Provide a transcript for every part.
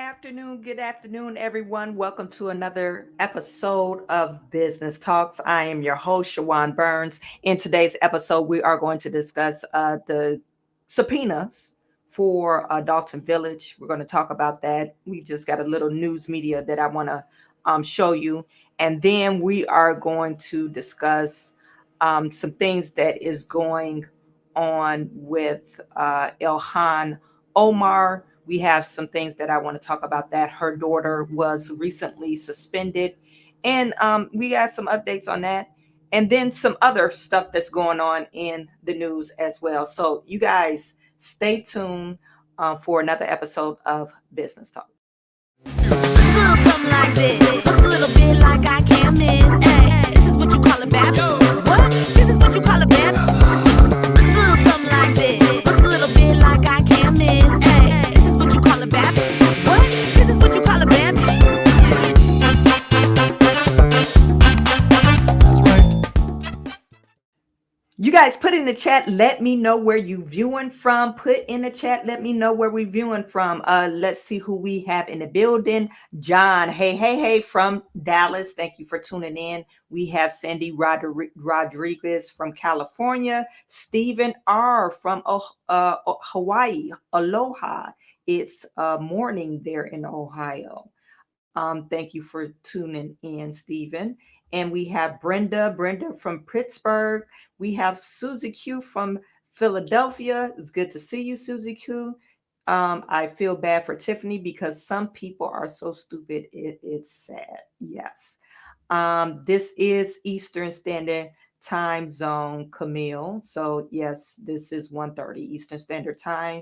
Good afternoon, everyone. Welcome to another episode of Business Talks. I am your host, Chawanne Burns. In today's episode, we are going to discuss the subpoenas for Dalton Village. We're going to talk about that. We just got a little news media that I want to show you. And then we are going to discuss some things that is going on with Ilhan Omar. We have some things that I want to talk about that. Her daughter was recently suspended, and we got some updates on that. And then some other stuff that's going on in the news as well. So, you guys stay tuned for another episode of Business Talk. Little something like this. Looks a little bit like I can't miss. Hey, this is what you call a bap. What? This is what you call a bap. Looks a little something like this. Looks a little bit like I can't miss. Hey, this is what you call a bap. What? This is what you call a bap. You guys put in the chat, let me know where you viewing from. Put in the chat, let me know where we viewing from. Let's see who we have in the building. John, hey, from Dallas. Thank you for tuning in. We have Sandy Rodriguez from California. Stephen R. from Hawaii. Aloha. It's morning there in Ohio. Thank you for tuning in, Stephen. And we have Brenda from Pittsburgh. We have Susie Q from Philadelphia. It's good to see you, Susie Q. I feel bad for Tiffany because some people are so stupid. It's sad. Yes. This is Eastern Standard Time Zone, Camille. So yes, this is 1:30 Eastern Standard Time.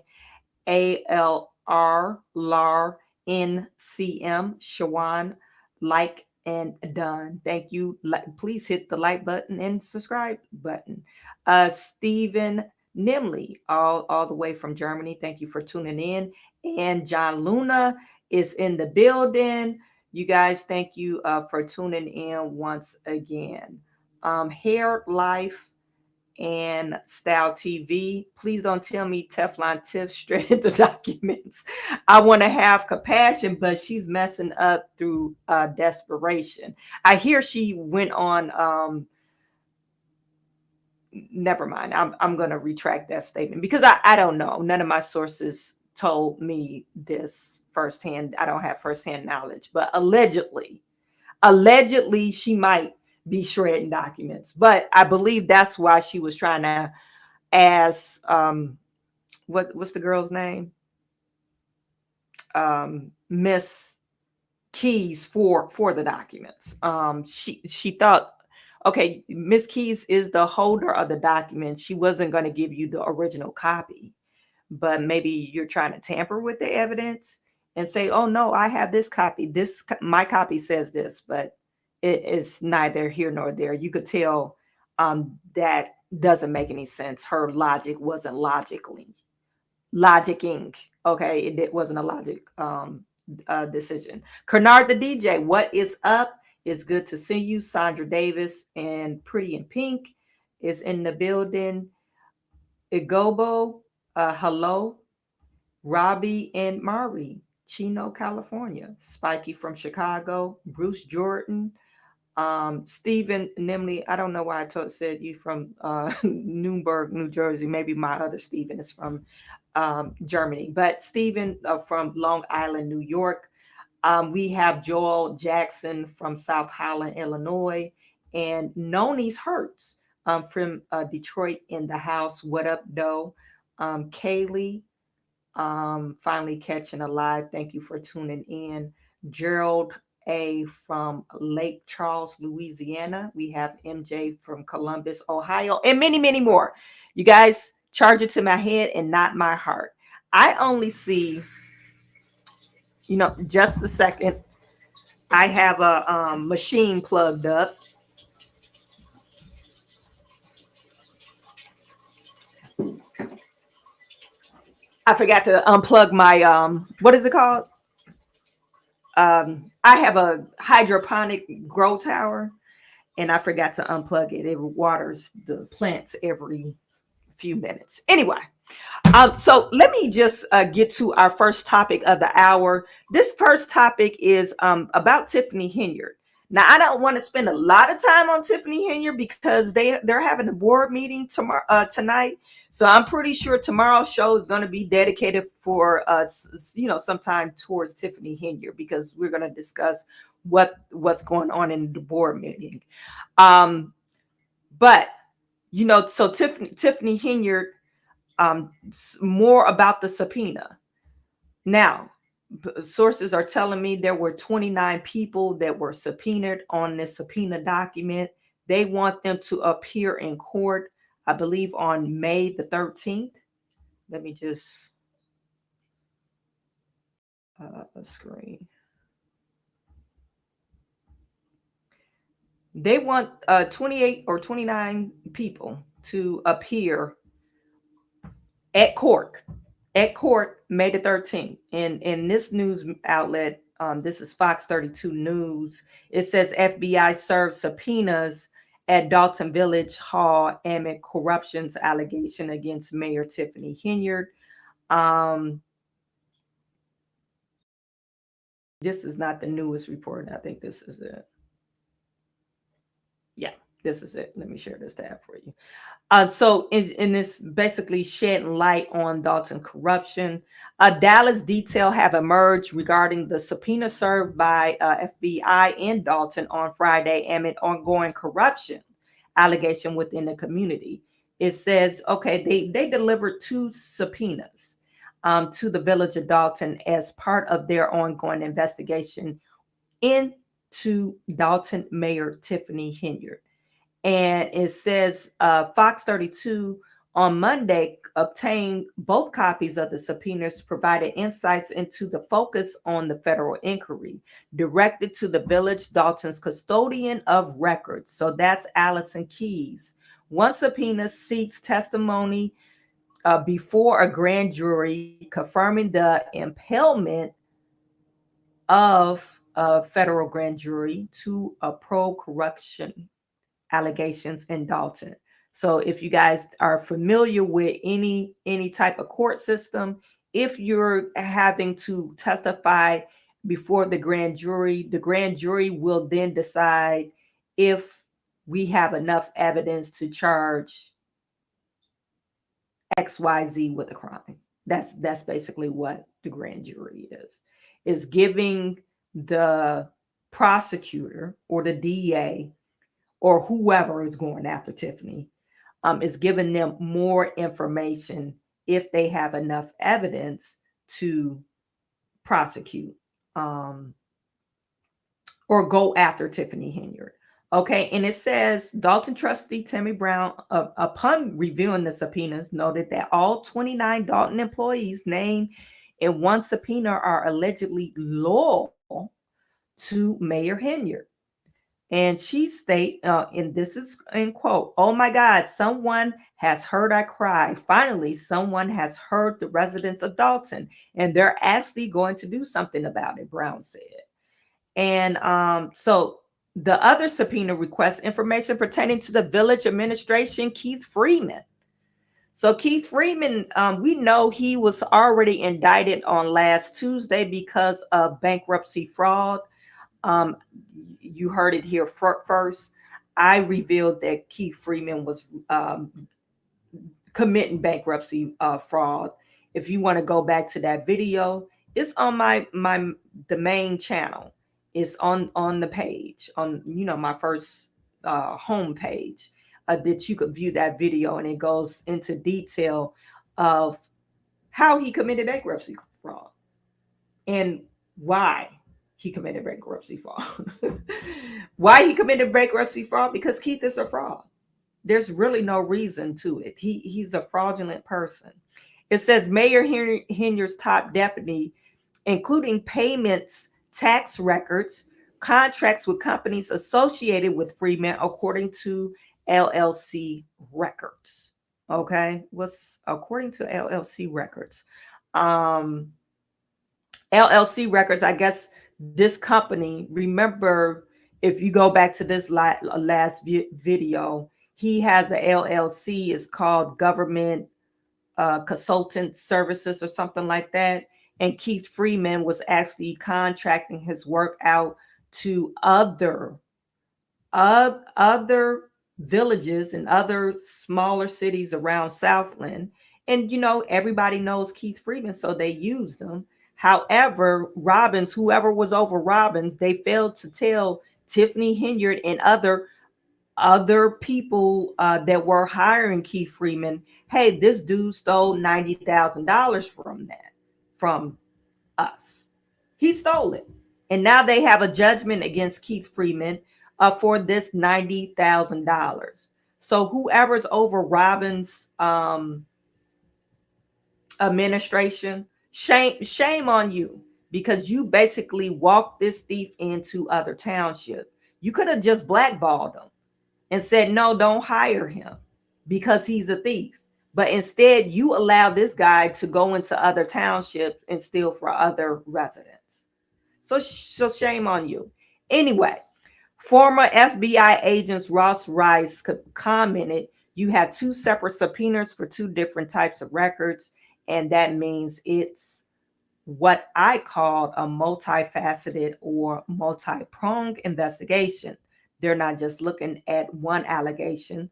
ALR, LAR, NCM, Chawanne, like and done. Thank you. Please hit the like button and subscribe button. Stephen Nimley, all the way from Germany. Thank you for tuning in. And John Luna is in the building. You guys, thank you for tuning in once again. Hair Life and Style TV. Please don't tell me Teflon Tiff shredded the documents. I want to have compassion, but she's messing up through desperation. I hear she went on. Never mind. I'm going to retract that statement because I don't know. None of my sources told me this firsthand. I don't have firsthand knowledge, but allegedly she might be shredding documents, but I believe that's why she was trying to ask what's the girl's name, Miss Keys for the documents. She thought, okay, Miss Keys is the holder of the documents. She wasn't going to give you the original copy, but maybe you're trying to tamper with the evidence and say, oh no, I have this copy, my copy says this, but it is neither here nor there. You could tell that doesn't make any sense. Her logic wasn't logicking. Okay, it wasn't a logic decision. Kernard the DJ, what is up? It's good to see you. Sandra Davis and Pretty in Pink is in the building. Igobo, hello. Robbie and Mari, Chino, California. Spiky from Chicago. Bruce Jordan. Stephen Nimley, I don't know why said you from Newburgh, New Jersey. Maybe my other Stephen is from Germany, but Stephen from Long Island, New York. We have Joel Jackson from South Holland, Illinois, and Noni's Hertz from Detroit in the house. What up, though? Kaylee, finally catching a live. Thank you for tuning in. Gerald A from Lake Charles, Louisiana. We have MJ from Columbus, Ohio, and many, many more. You guys, charge it to my head and not my heart. I only see, just a second. I have a machine plugged up. I forgot to unplug my, what is it called? I have a hydroponic grow tower and I forgot to unplug it. It waters the plants every few minutes. Anyway, So let me just get to our first topic of the hour. This first topic is about Tiffany Henyard. Now, I don't want to spend a lot of time on Tiffany Henyard because they're having a board meeting tomorrow tonight. So I'm pretty sure tomorrow's show is going to be dedicated for sometime towards Tiffany Henyard, because we're going to discuss what's going on in the board meeting. But so Tiffany Henyard, more about the subpoena. Now, sources are telling me there were 29 people that were subpoenaed on this subpoena document. They want them to appear in court, I believe, on May the 13th. Let me just screen. They want 28 or 29 people to appear at court May the 13th. And in this news outlet, this is Fox 32 News, it says FBI served subpoenas at Dalton Village Hall amid corruptions allegation against Mayor Tiffany Henyard. This is not the newest report. I think this is it. Yeah, this is it. Let me share this tab for you. So in this basically shedding light on Dalton corruption, Dallas detail have emerged regarding the subpoena served by FBI in Dalton on Friday amid ongoing corruption allegation within the community. It says, okay, they delivered 2 subpoenas to the village of Dalton as part of their ongoing investigation into Dalton Mayor Tiffany Henyard. And it says Fox 32 on Monday obtained both copies of the subpoenas, provided insights into the focus on the federal inquiry directed to the village Dalton's custodian of records. So that's Allison Keys. One subpoena seeks testimony before a grand jury confirming the impalement of a federal grand jury to a pro-corruption allegations in Dalton. So if you guys are familiar with any type of court system, if you're having to testify before the grand jury will then decide if we have enough evidence to charge XYZ with a crime. That's basically what the grand jury is giving the prosecutor or the DA or whoever is going after Tiffany, is giving them more information if they have enough evidence to prosecute or go after Tiffany Henyard. Okay, and it says Dalton trustee Tammy Brown, upon reviewing the subpoenas, noted that all 29 Dalton employees named in one subpoena are allegedly loyal to Mayor Henyard. And she state, and this is in quote, "Oh my God, someone has heard I cry. Finally, someone has heard the residents of Dalton, and they're actually going to do something about it," Brown said. And so the other subpoena requests information pertaining to the village administration, Keith Freeman. So Keith Freeman, we know he was already indicted on last Tuesday because of bankruptcy fraud. You heard it here first. I revealed that Keith Freeman was committing bankruptcy fraud. If you want to go back to that video, it's on the main channel. It's on the page on my first home page that you could view that video, and it goes into detail of how he committed bankruptcy fraud and why he committed bankruptcy fraud. Why he committed bankruptcy fraud? Because Keith is a fraud. There's really no reason to it. He's a fraudulent person. It says Mayor Henyard's top deputy, including payments, tax records, contracts with companies associated with Freeman, according to LLC records. Okay, what's according to LLC records? LLC records, I guess this company, remember, if you go back to this last video, he has a LLC. It's called Government consultant services or something like that. And Keith Freeman was actually contracting his work out to other villages and other smaller cities around Southland. And everybody knows Keith Freeman, so they used him. However, Robbins, whoever was over Robbins, they failed to tell Tiffany Henyard and other people that were hiring Keith Freeman, hey, this dude stole $90,000 from us. He stole it. And now they have a judgment against Keith Freeman for this $90,000. So whoever's over Robbins' administration, shame on you, because you basically walked this thief into other township. You could have just blackballed him and said, no, don't hire him because he's a thief. But instead, you allow this guy to go into other townships and steal for other residents. So shame on you. Anyway, former FBI agents Ross Rice commented, you have two separate subpoenas for two different types of records. And that means it's what I call a multifaceted or multi-pronged investigation. They're not just looking at one allegation,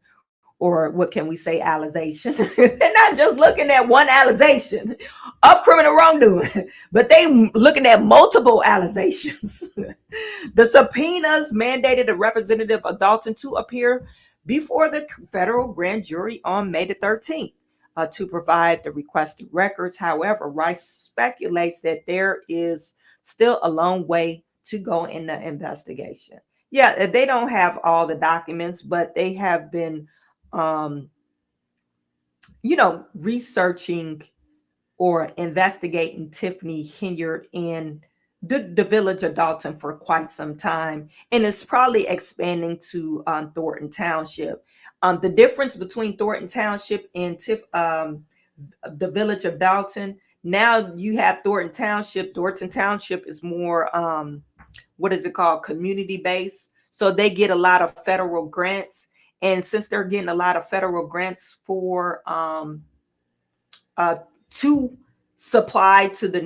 or what can we say, allegation. They're not just looking at one allegation of criminal wrongdoing, but they looking at multiple allegations. The subpoenas mandated a representative of Dalton to appear before the federal grand jury on May the 13th. To provide the requested records. However, Rice speculates that there is still a long way to go in the investigation. Yeah, they don't have all the documents, but they have been, researching or investigating Tiffany Henyard in the village of Dalton for quite some time, and it's probably expanding to Thornton Township. The difference between Thornton Township and the village of Dalton, now you have Thornton Township. Thornton Township is more, what is it called, community based. So they get a lot of federal grants. And since they're getting a lot of federal grants for to supply to the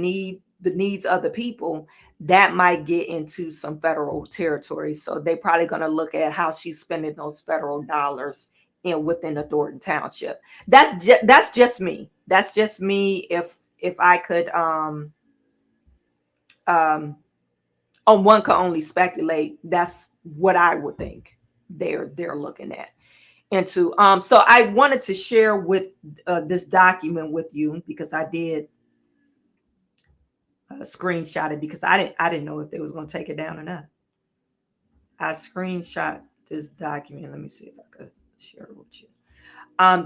needs of the people, that might get into some federal territory. So they're probably going to look at how she's spending those federal dollars within the Thornton Township. That's just me. That's just me. If I could, one can only speculate. That's what I would think they're looking at into. So I wanted to share with this document with you because I did screenshot it because I didn't know if they was going to take it down or not. I screenshot this document. Let me see if I could share it with you.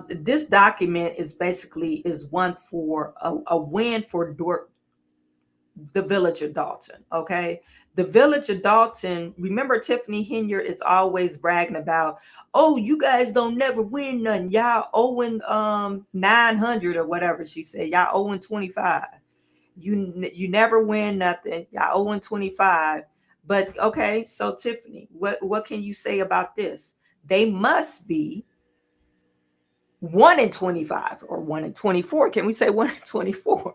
This document is one for a win for the village of Dalton. Okay, the village of Dalton. Remember, Tiffany Henyard is always bragging about, oh, you guys don't never win nothing. Y'all owing 900 or whatever she said. Y'all owing 25. You never win nothing. Y'all owing 25. But okay, so Tiffany, what can you say about this? They must be 1 in 25 or 1 in 24. Can we say 1 in 24?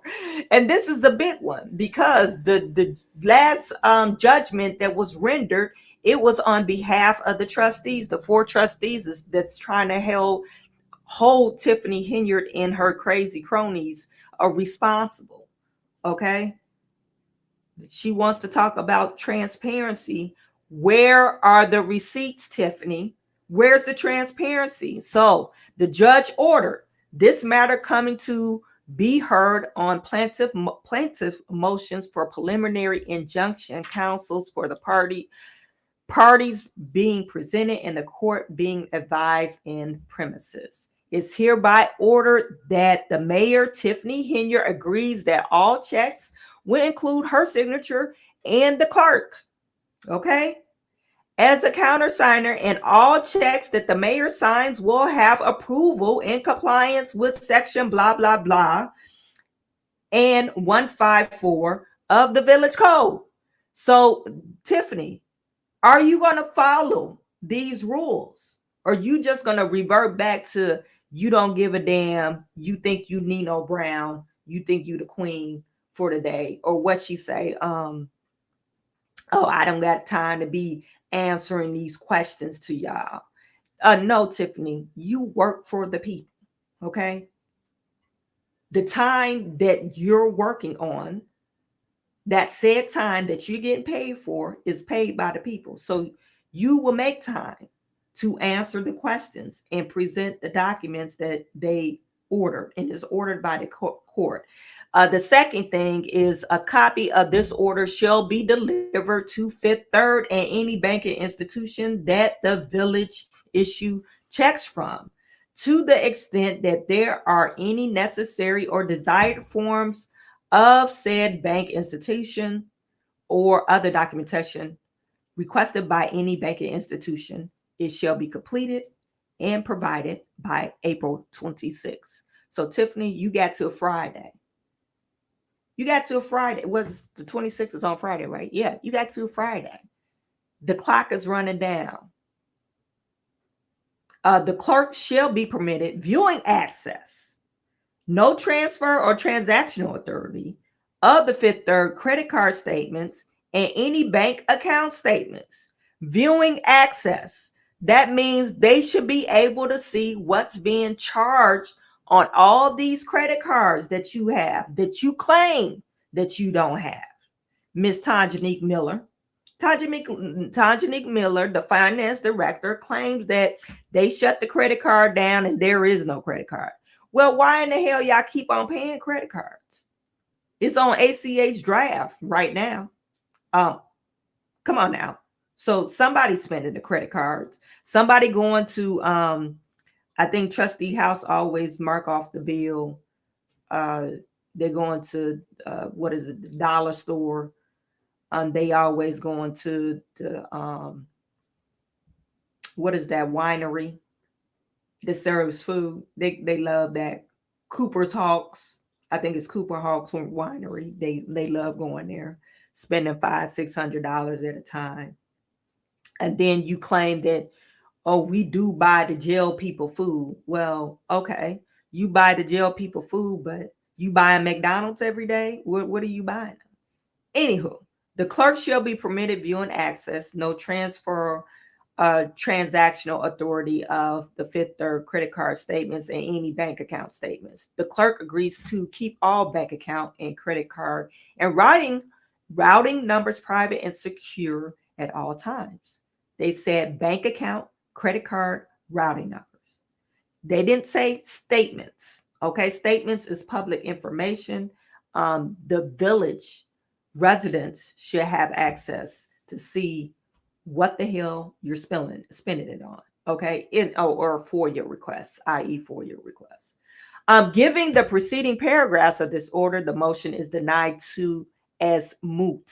And this is a big one because the last judgment that was rendered, it was on behalf of the trustees, the 4 trustees that's trying to hold Tiffany Henyard and her crazy cronies are responsible. Okay. She wants to talk about transparency. Where are the receipts, Tiffany? Where's the transparency? So the judge ordered this matter coming to be heard on plaintiff motions for preliminary injunction, counsels for the parties being presented and the court being advised in premises. It's hereby ordered that the mayor, Tiffany Henyard, agrees that all checks will include her signature and the clerk, okay, as a countersigner, and all checks that the mayor signs will have approval in compliance with section blah, blah, blah, and 154 of the village code. So, Tiffany, are you going to follow these rules? Or are you just going to revert back to You don't give a damn. You think you Nino Brown. You think you the queen for the day. Or what she say? Oh, I don't got time to be answering these questions to y'all. No, Tiffany, you work for the people. Okay. The time that you're working on, that said time that you're getting paid for, is paid by the people. So you will make time to answer the questions and present the documents that they ordered and is ordered by the court. The second thing is a copy of this order shall be delivered to Fifth Third and any banking institution that the village issue checks from, to the extent that there are any necessary or desired forms of said bank institution or other documentation requested by any banking institution. It shall be completed and provided by April 26th. So, Tiffany, you got till Friday. You got till Friday. Was the 26th is on Friday, right? Yeah, you got till Friday. The clock is running down. The clerk shall be permitted viewing access, no transfer or transactional authority of the Fifth Third credit card statements and any bank account statements. Viewing access. That means they should be able to see what's being charged on all these credit cards that you have, that you claim that you don't have. Ms. Tanjanique Miller. Tanjanique Miller, the finance director, claims that they shut the credit card down and there is no credit card. Well, why in the hell y'all keep on paying credit cards? It's on ACH draft right now. Come on now. So somebody's spending the credit cards. Somebody going to, I think Trustee House always mark off the bill. They're going to, what is it, the dollar store. They always going to the, what is that, winery that serves food. They love that. Cooper's Hawks. I think it's Cooper Hawks Winery. They love going there, spending $500-$600 at a time. And then you claim that, oh, we do buy the jail people food. Well, okay, you buy the jail people food, but you buying McDonald's every day? What are you buying? Anywho, the clerk shall be permitted viewing access, no transfer, transactional authority of the Fifth Third credit card statements and any bank account statements. The clerk agrees to keep all bank account and credit card and routing numbers private and secure at all times. They said bank account, credit card, routing numbers. They didn't say statements. Okay, statements is public information. The village residents should have access to see what the hell you're spending it on. Okay, or for your requests, i.e., for your requests. Giving the preceding paragraphs of this order, the motion is denied to as moot.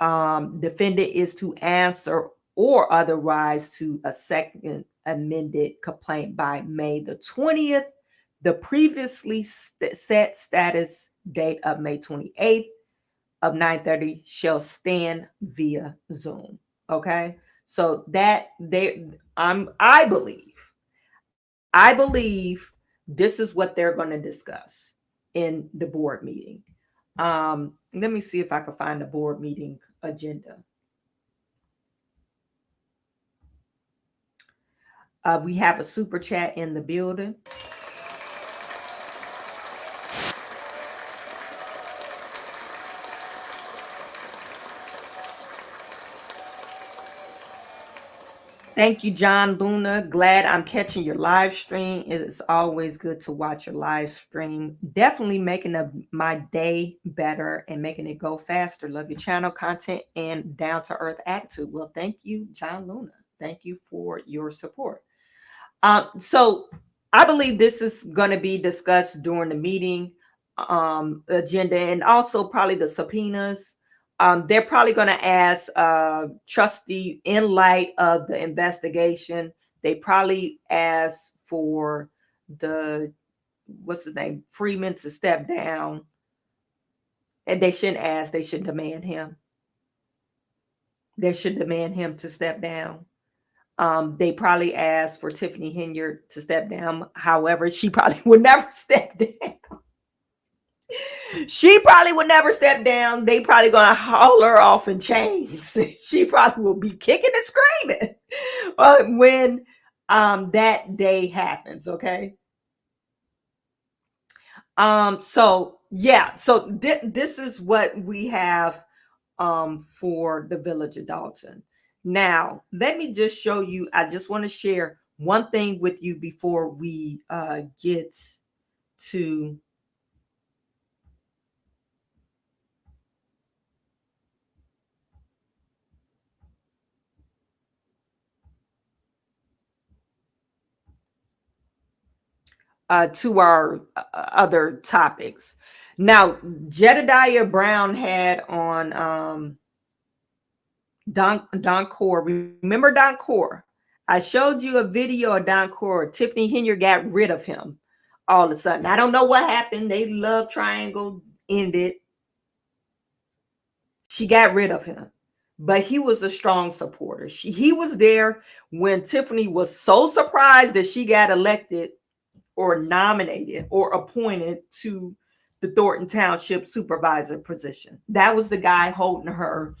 Defendant is to answer or otherwise to a second amended complaint by May the 20th. The previously set status date of May 28th of 9:30 shall stand via Zoom. Okay, so that I believe this is what they're going to discuss in the board meeting. Let me see if I can find the board meeting agenda. We have a super chat in the building. Thank you, John Luna. Glad I'm catching your live stream. It's always good to watch your live stream. Definitely making my day better and making it go faster. Love your channel content and down-to-earth attitude. Well, thank you, John Luna. Thank you for your support. So I believe this is going to be discussed during the meeting agenda, and also probably the subpoenas. They're probably going to ask Trustee, in light of the investigation, they probably ask for what's his name, Freeman, to step down. And they shouldn't ask, they should demand him. They should demand him to step down. They probably asked for Tiffany Henyard to step down. However, she probably would never step down. She probably would never step down. They probably gonna haul her off in chains. She probably will be kicking and screaming when that day happens. Okay. So yeah, so this is what we have for the village of Dalton. Now, let me just show you. I just want to share one thing with you before we get to our other topics. Now, Jedediah Brown had on Don Core. Remember Don Core? I showed you a video of Don Core. Tiffany Henyard got rid of him all of a sudden. I don't know what happened. They love triangle ended. She got rid of him, but he was a strong supporter. He was there when Tiffany was so surprised that she got elected or nominated or appointed to the Thornton Township supervisor position. That was the guy holding her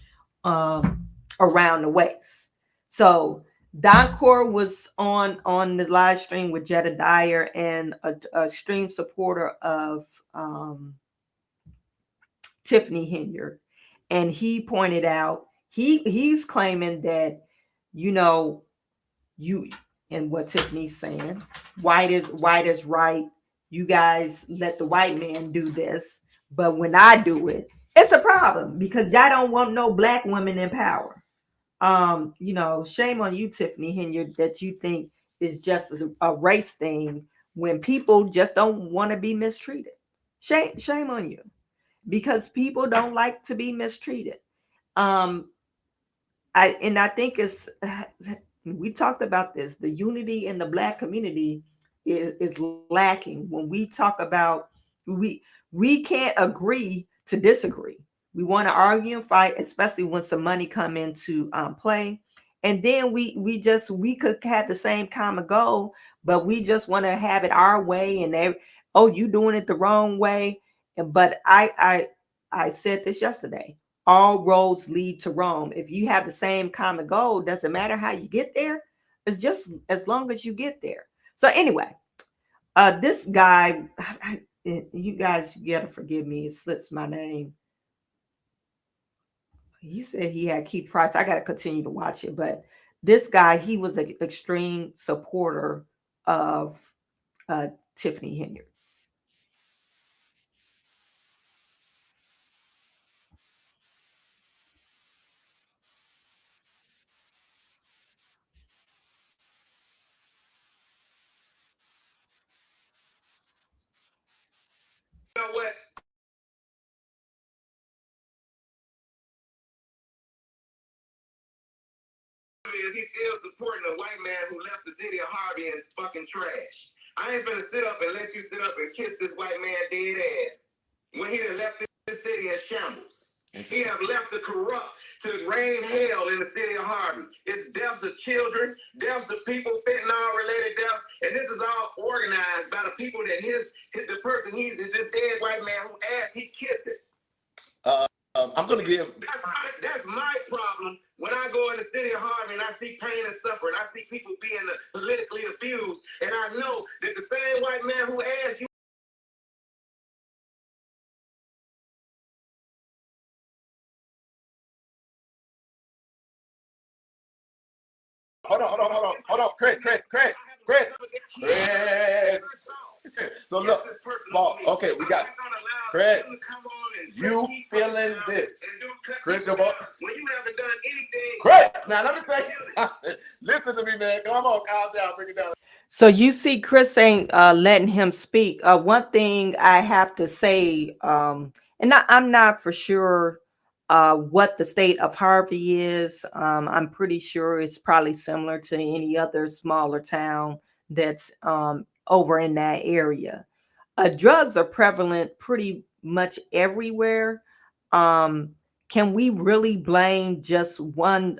around the waist. So Don Core was on the live stream with Jedediah and a stream supporter of Tiffany Henyard, and he pointed out he's claiming that you and what Tiffany's saying, white is right. You guys let the white man do this, but when I do it, it's a problem because y'all don't want no black women in power. Shame on you, Tiffany Henyard, that you think is just a race thing when people just don't want to be mistreated. Shame on you, because people don't like to be mistreated. I think we talked about this. The unity in the black community is lacking when we talk about we can't agree to disagree. We want to argue and fight, especially when some money come into play. And then we could have the same common goal, but we just want to have it our way, and you doing it the wrong way. But I said this yesterday. All roads lead to Rome. If you have the same common goal, doesn't matter how you get there. It's just as long as you get there. So anyway, this guy, you guys gotta forgive me. It slips my name. He said he had Keith Price. I got to continue to watch it, but this guy, he was an extreme supporter of Tiffany Henyard. You know what? Is he still supporting a white man who left the city of Harvey in fucking trash? I ain't gonna sit up and let you sit up and kiss this white man dead ass when he done left this city in shambles. He have left the corrupt to rain hell in the city of Harvey. It's deaths of children, deaths of people, fentanyl-related deaths, and this is all organized by the people that the person he's this dead white man who asked he kissed it. I'm going to give... That's my problem when I go in the city of Harvey and I see pain and suffering. I see people being politically abused, and I know that the same white man who asked you... Hold on. Chris. So look, Paul, okay, we got it. Chris, you feeling this? Chris, when you haven't done anything. Chris, now let me say, listen to me, man. Come on, calm down, bring it down. So you see, Chris ain't letting him speak. One thing I have to say, and I'm not for sure what the state of Harvey is. I'm pretty sure it's probably similar to any other smaller town that's over in that area. Drugs are prevalent pretty much everywhere. Can we really blame just one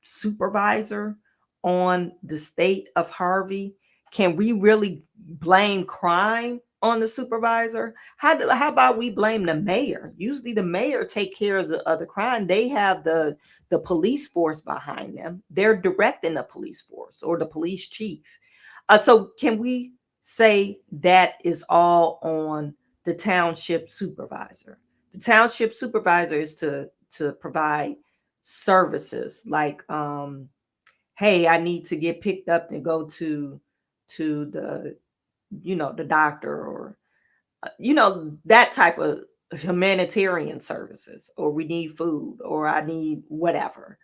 supervisor on the state of Harvey? Can we really blame crime on the supervisor? How about we blame the mayor? Usually the mayor take care of the crime. They have the police force behind them. They're directing the police force or the police chief. So can we say that is all on the township supervisor? The township supervisor is to provide services like hey, I need to get picked up and go to the the doctor, or that type of humanitarian services, or we need food, or I need whatever.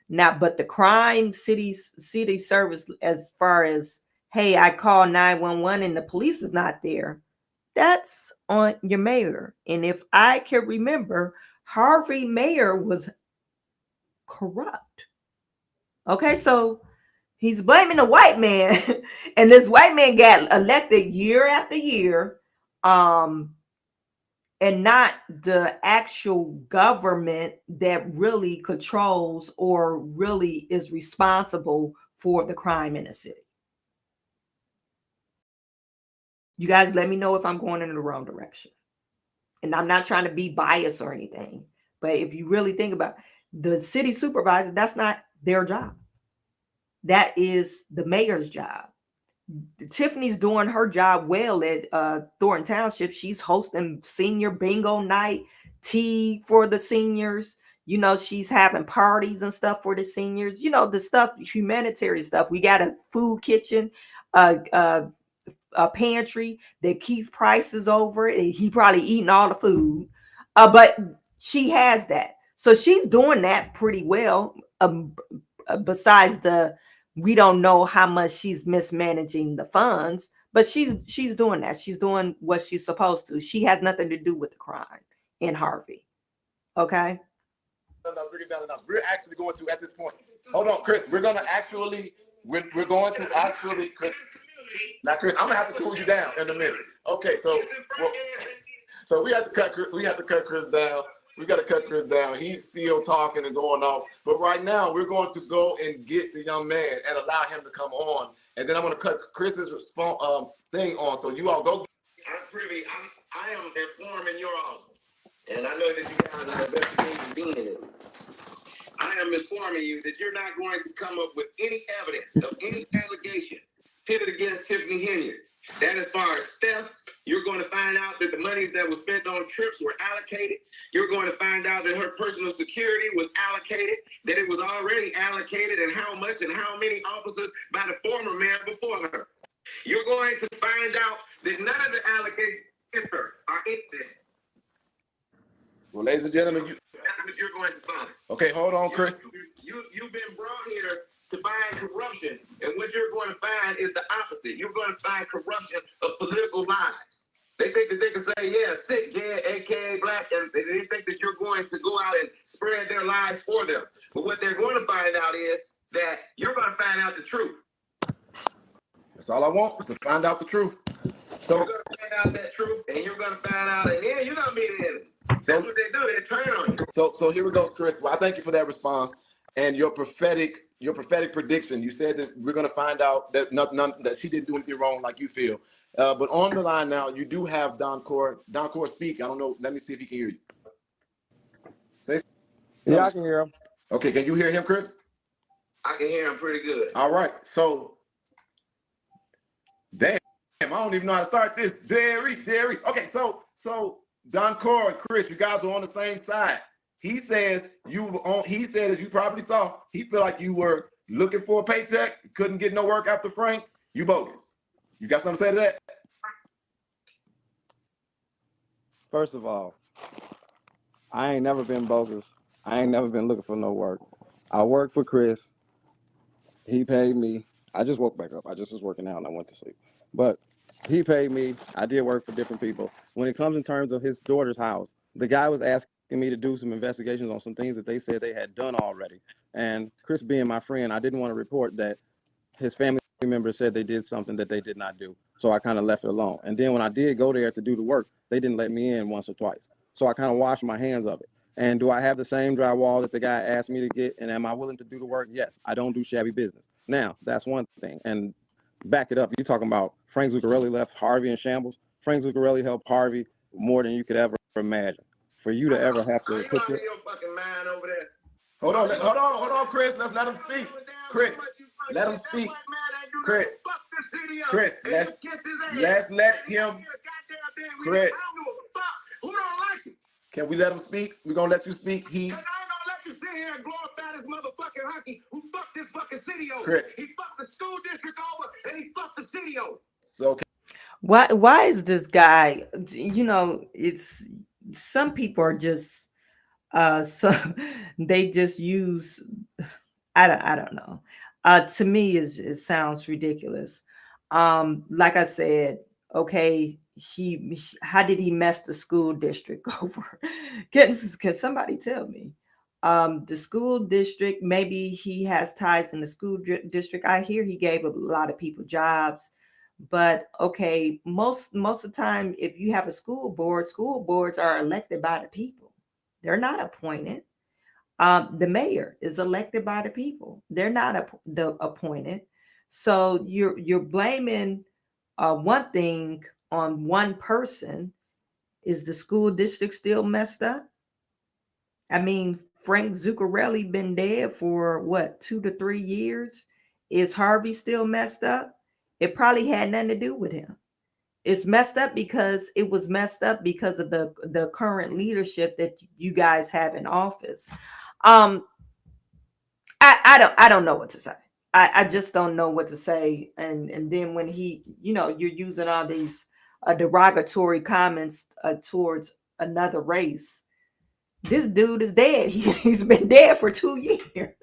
Now, but the crime city service, as far as hey, I call 911 and the police is not there, that's on your mayor. And if I can remember, Harvey mayor was corrupt. Okay, so he's blaming the white man, and this white man got elected year after year, um, and not the actual government that really controls or really is responsible for the crime in the city. You guys let me know if I'm going in the wrong direction. And I'm not trying to be biased or anything, but if you really think about the city supervisor, that's not their job. That is the mayor's job. Tiffany's doing her job well at Thornton Township. She's hosting senior bingo night, tea for the seniors. She's having parties and stuff for the seniors. The stuff, humanitarian stuff. We got a food kitchen, a pantry that Keith Price is over. He probably eating all the food, but she has that. So she's doing that pretty well. Besides we don't know how much she's mismanaging the funds, but she's doing that. She's doing what she's supposed to. She has nothing to do with the crime in Harvey. Okay. We're actually going to, at this point. Hold on, Chris. We're going to actually, Chris. Now, Chris, I'm gonna have to cool you down in a minute. Okay, so we have to cut Chris down. We got to cut Chris down. He's still talking and going off. But right now, we're going to go and get the young man and allow him to come on. And then I'm going to cut Chris's thing on. So you all go. I am informing your office. And I know that you guys are investigating being in it. I am informing you that you're not going to come up with any evidence of any allegation pitted against Tiffany Henyard. That as far as theft, you're going to find out that the monies that were spent on trips were allocated. You're going to find out that her personal security was allocated, that it was already allocated, and how much and how many officers by the former mayor before her. You're going to find out that none of the allegations are in there. Well, ladies and gentlemen, that's what you're going to find. Okay, hold on, Chris. You've been brought here to find corruption, and what you're going to find is the opposite. You're going to find corruption of political lies. They think that they can say, yeah, sick, yeah, aka black, and they think that you're going to go out and spread their lies for them. But what they're going to find out is that you're going to find out the truth. That's all I want, is to find out the truth. So you're going to find out that truth, and you're going to find out, and then you're going to be the enemy. That's what they do. They turn on you. So here we go, Chris. Well, I thank you for that response and your prophetic prediction. You said that we're going to find out that that she didn't do anything wrong, like you feel. But on the line now, you do have Don Core speak. I don't know. Let me see if he can hear you. Yeah, I can hear him. Okay, can you hear him, Chris? I can hear him pretty good. All right. So, damn, I don't even know how to start this. Jerry. Okay, so Don Core and Chris, you guys are on the same side. He says as you probably saw, he feel like you were looking for a paycheck, couldn't get no work after Frank. You bogus. You got something to say to that? First of all, I ain't never been bogus. I ain't never been looking for no work. I worked for Chris. He paid me. I just woke back up. I just was working out and I went to sleep. But he paid me. I did work for different people. When it comes in terms of his daughter's house, the guy was asking me to do some investigations on some things that they said they had done already. And Chris being my friend, I didn't want to report that his family members said they did something that they did not do. So I kind of left it alone. And then when I did go there to do the work, they didn't let me in once or twice. So I kind of washed my hands of it. And do I have the same drywall that the guy asked me to get? And am I willing to do the work? Yes. I don't do shabby business. Now, that's one thing. And back it up. You're talking about Frank Zuccarelli left Harvey in shambles. Frank Zuccarelli helped Harvey more than you could ever imagine. For you to ever have to put your fucking mind over there. Hold on, Chris. Let's let him speak. Chris, let him speak. Chris, let's let him. Chris, who don't like it? Can we let him speak? We're gonna let you speak. Because I ain't gonna let you sit here and glorify this motherfucking hockey who fucked this fucking city over. Chris. He fucked the school district over and he fucked the city over. So Why is this guy, you know, it's some people are just so they just use I don't know. To me it sounds ridiculous. Like I said, okay, how did he mess the school district over? Can somebody tell me? The school district, maybe he has ties in the school district. I hear he gave a lot of people jobs. But okay, most of the time, if you have a school boards are elected by the people. They're not appointed. The mayor is elected by the people. They're not appointed. So you're blaming one thing on one person. Is the school district still messed up? I mean, Frank Zuccarelli been dead for what, 2 to 3 years? Is Harvey still messed up? It probably had nothing to do with him. It's messed up because it was messed up because of the current leadership that you guys have in office. I don't know what to say. I just don't know what to say. And then when he, you know, you're using all these derogatory comments towards another race. This dude is dead. He's been dead for 2 years.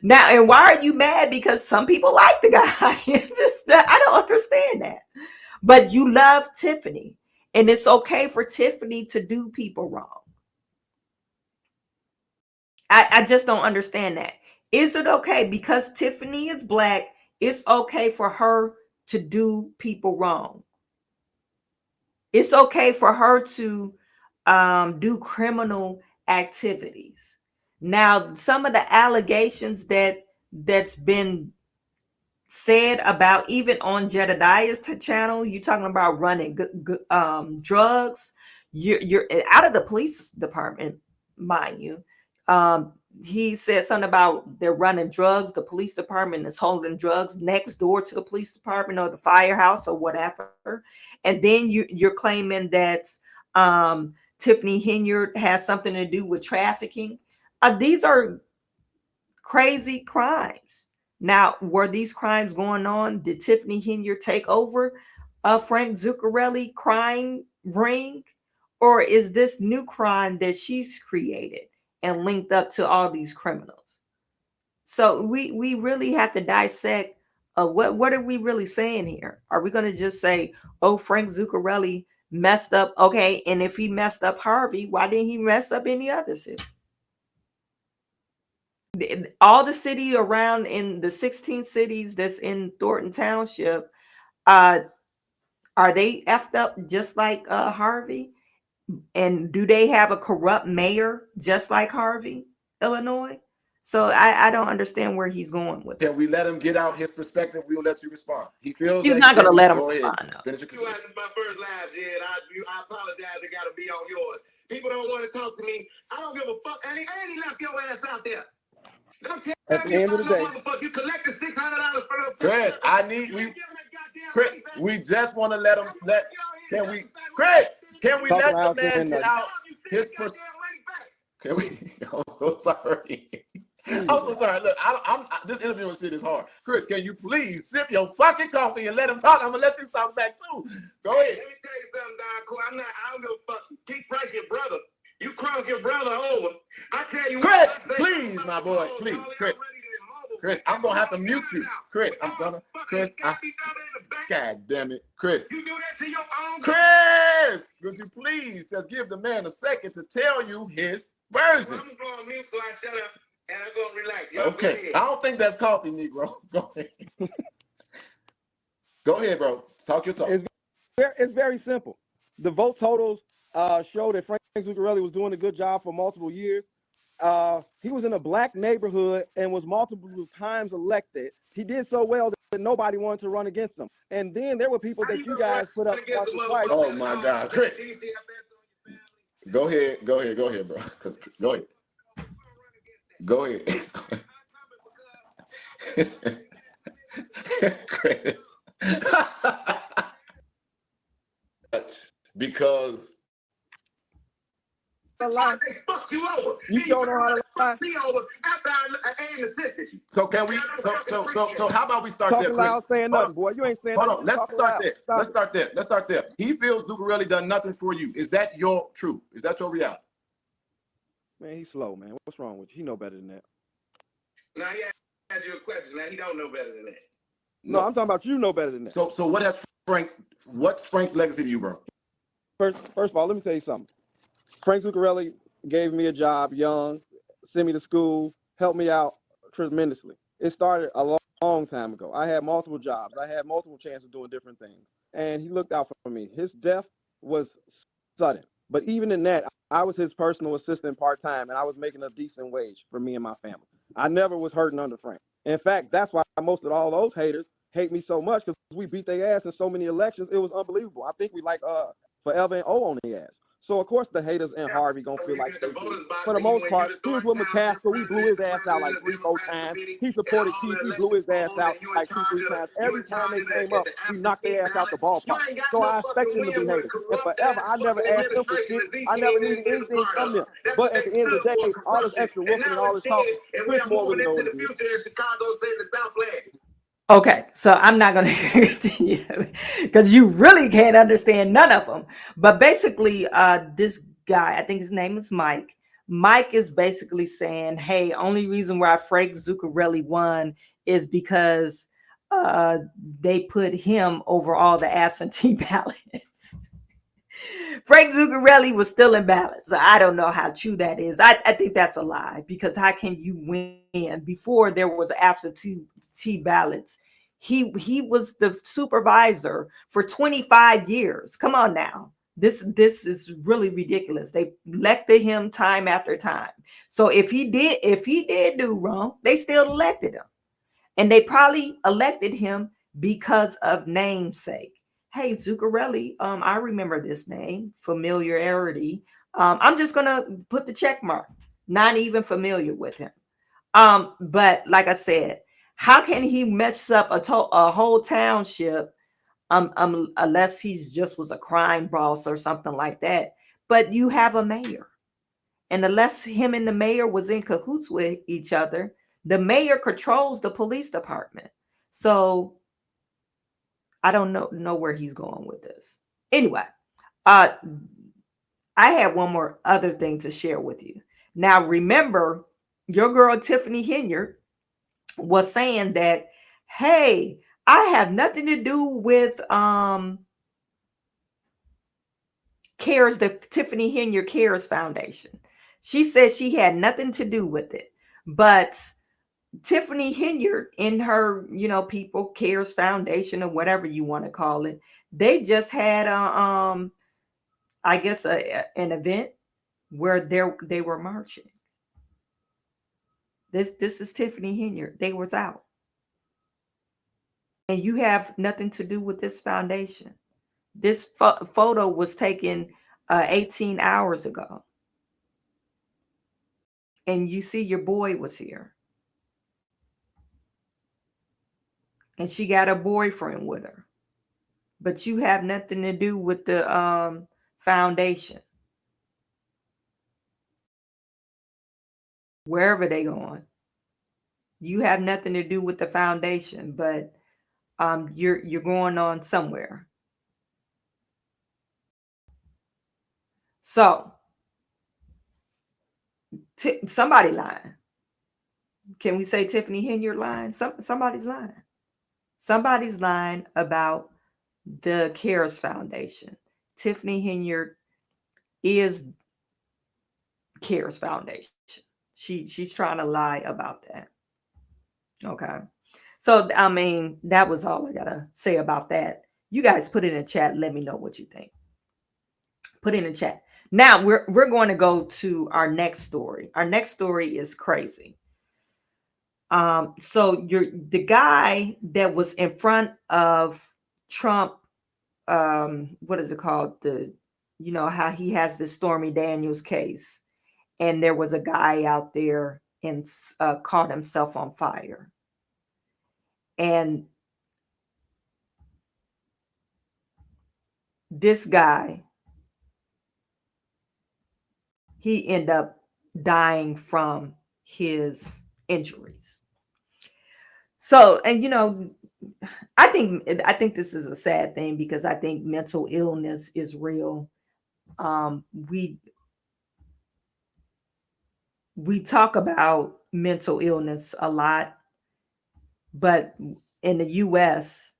Now, and why are you mad? Because some people like the guy. It's just I don't understand that. But you love Tiffany, and it's okay for Tiffany to do people wrong. I just don't understand that. Is it okay because Tiffany is black? It's okay for her to do people wrong. It's okay for her to do criminal activities. Now, some of the allegations that's been said about, even on Jedediah's channel, you talking about running drugs. You're out of the police department, mind you. He said something about they're running drugs. The police department is holding drugs next door to the police department or the firehouse or whatever. And then you're claiming that Tiffany Henyard has something to do with trafficking. These are crazy crimes. Now, were these crimes going on? Did Tiffany Henyard take over Frank Zuccarelli crime ring? Or is this new crime that she's created and linked up to all these criminals? So we really have to dissect what are we really saying here? Are we going to just say, oh, Frank Zuccarelli messed up? Okay, and if he messed up Harvey, why didn't he mess up any other city? All the city around in the 16 cities that's in Thornton Township, are they effed up just like Harvey? And do they have a corrupt mayor just like Harvey, Illinois? So I don't understand where he's going with it. can we let him get out his perspective? We will let you respond. He feels He's that not going to let him Go ahead. respond. No. Finish your You asked my first live, Jed. I apologize. I got to be on yours. People don't want to talk to me. I don't give a fuck. And he left your ass out there. Don't care At the end of the day, you collected $600 for the Chris, Chris, we just want to let him can we Talk let loud, the man then, get out his perspective? Can we? I'm so sorry. I'm so sorry. Look, this interview shit is hard. Chris, can you please sip your fucking coffee and let him talk? I'm gonna let you talk back too. Go ahead. Let me tell you something, Don. I don't give a fuck. Keep Price your brother. You cross your brother over. I tell you Chris, what, please, my boy, please, Chris, I'm gonna have to mute you. Chris, God damn it, Chris. You do that to your own. Chris, would you please just give the man a second to tell you his version? I'm going to mute so I shut up and I'm going to relax. Okay, I don't think that's coffee, Negro. Go ahead. Go ahead, bro. Talk your talk. it's very simple. The vote totals show that Frank Zuccarelli was doing a good job for multiple years. He was in a black neighborhood and was multiple times elected. He did so well that nobody wanted to run against him. And then there were people that you guys put up once or twice. Oh my God, Chris. Go ahead, bro. Cause go ahead. Go ahead. Chris. Because fuck you over. You don't know how to lie. Me over after I ain't assisted you. so can we so how about we start there, Talking Chris? loud, saying nothing, boy. You ain't saying Hold nothing. on, let's Talking start loud. there. Stop Let's it. start there. Let's start there. He feels Zuccarelli done nothing for you. Is that your truth? Is that your reality? Man, he's slow, man. What's wrong with you? He know better than that. Now he asked you a question. Now he don't know better than that. No, I'm talking about you know better than that. So what's Frank's legacy to you, bro? First of all, let me tell you something. Frank Zuccarelli gave me a job young, sent me to school, helped me out tremendously. It started a long time ago. I had multiple jobs. I had multiple chances of doing different things. And he looked out for me. His death was sudden. But even in that, I was his personal assistant part-time, and I was making a decent wage for me and my family. I never was hurting under Frank. In fact, that's why most of all those haters hate me so much, because we beat their ass in so many elections. It was unbelievable. I think we like Forever and O on their ass. So, of course, the haters and Harvey going to feel like they do. For the most part, he was with McCaskill. We blew his ass out like 3-4 times. He supported Keith. We blew his ass out like 2-3 times. Every time they came up, we knocked their ass out the ballpark. So I expect them to be haters. And Forever, I never asked them for shit. I never needed anything from them. But at the end of the day, all this extra whooping and all this talking, Chris more really knows me. Okay, so I'm not going to continue because you really can't understand none of them. But basically, this guy, I think his name is Mike. Mike is basically saying, hey, only reason why Frank Zuccarelli won is because they put him over all the absentee ballots. Frank Zuccarelli was still in ballots. So I don't know how true that is. I think that's a lie, because how can you win before there was absentee ballots? He was the supervisor for 25 years. Come on now. This is really ridiculous. They elected him time after time. So if he did do wrong, they still elected him. And they probably elected him because of namesake. Hey, Zuccarelli, I remember this name, familiarity. I'm just gonna put the check mark. Not even familiar with him. But like I said, how can he mess up a whole township unless he just was a crime boss or something like that? But you have a mayor, and unless him and the mayor was in cahoots with each other, the mayor controls the police department. So I don't know where he's going with this. Anyway, I had one more other thing to share with you. Now, remember, your girl Tiffany Henyard was saying that, hey, I have nothing to do with CARES, the Tiffany Henyard CARES Foundation. She said she had nothing to do with it. But Tiffany Henyard and her, people, CARES Foundation or whatever you want to call it, they just had I guess an event where they were marching. This is Tiffany Henyard. They was out. And you have nothing to do with this foundation. This photo was taken 18 hours ago. And you see your boy was here. And she got a boyfriend with her. But you have nothing to do with the foundation. Wherever they going, you have nothing to do with the foundation, but you're going on somewhere. So somebody lying. Can we say Tiffany Henyard lying? Somebody's lying. Somebody's lying about the CARES Foundation. Tiffany Henyard is CARES Foundation. She's trying to lie about that. Okay. So, I mean, that was all I got to say about that. You guys put it in the chat. Let me know what you think. Put it in the chat. Now we're going to go to our next story. Our next story is crazy. So you're the guy that was in front of Trump. What is it called? You know how he has the Stormy Daniels case, and there was a guy out there and caught himself on fire, and this guy, he ended up dying from his injuries. So, and you know, I think this is a sad thing because I think mental illness is real. Um, we we talk about mental illness a lot, but in the US,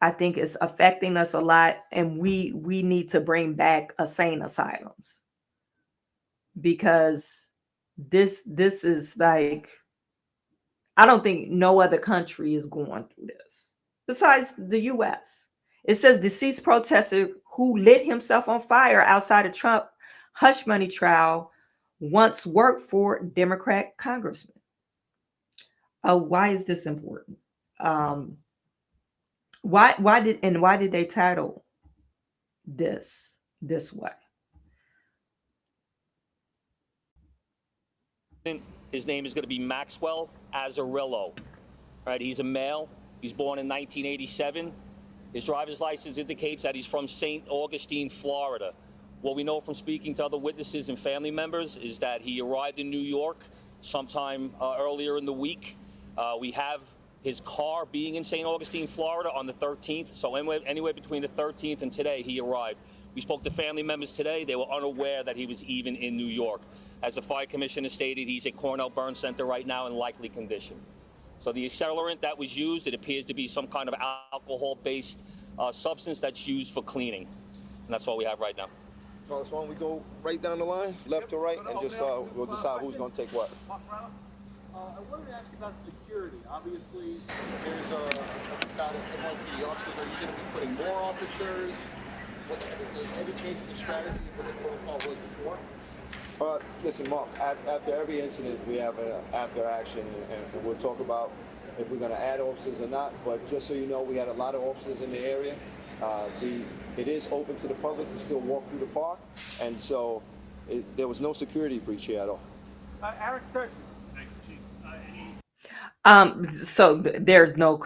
I think it's affecting us a lot, and we need to bring back insane asylums because this is like, I don't think no other country is going through this besides the US. It says deceased protester who lit himself on fire outside a Trump hush money trial once worked for Democrat congressman. Why is this important? Um, why did they title this way? His name is going to be Maxwell Azzarillo. Right, he's a male. He's born in 1987. His driver's license indicates that he's from St. Augustine, Florida. What we know from speaking to other witnesses and family members is that he arrived in New York sometime earlier in the week. We have his car being in St. Augustine, Florida on the 13th. So anywhere between the 13th and today, he arrived. We spoke to family members today. They were unaware that he was even in New York. As the fire commissioner stated, he's at Cornell Burn Center right now in likely condition. So the accelerant that was used, it appears to be some kind of alcohol-based substance that's used for cleaning. And that's all we have right now. Well, so why don't we go right down the line, left to right, and just we'll decide who's going to take what. I wanted to ask you about security. Obviously, there's a about it might be the officers. Are you going to be putting more officers? What's any change in the strategy for the protocol was before? Listen, Mark, after every incident, we have an after action, and we'll talk about if we're going to add officers or not. But just so you know, we had a lot of officers in the area. It is open to the public to still walk through the park, and so there was no security breach here at all. Eric Thurston. So there's no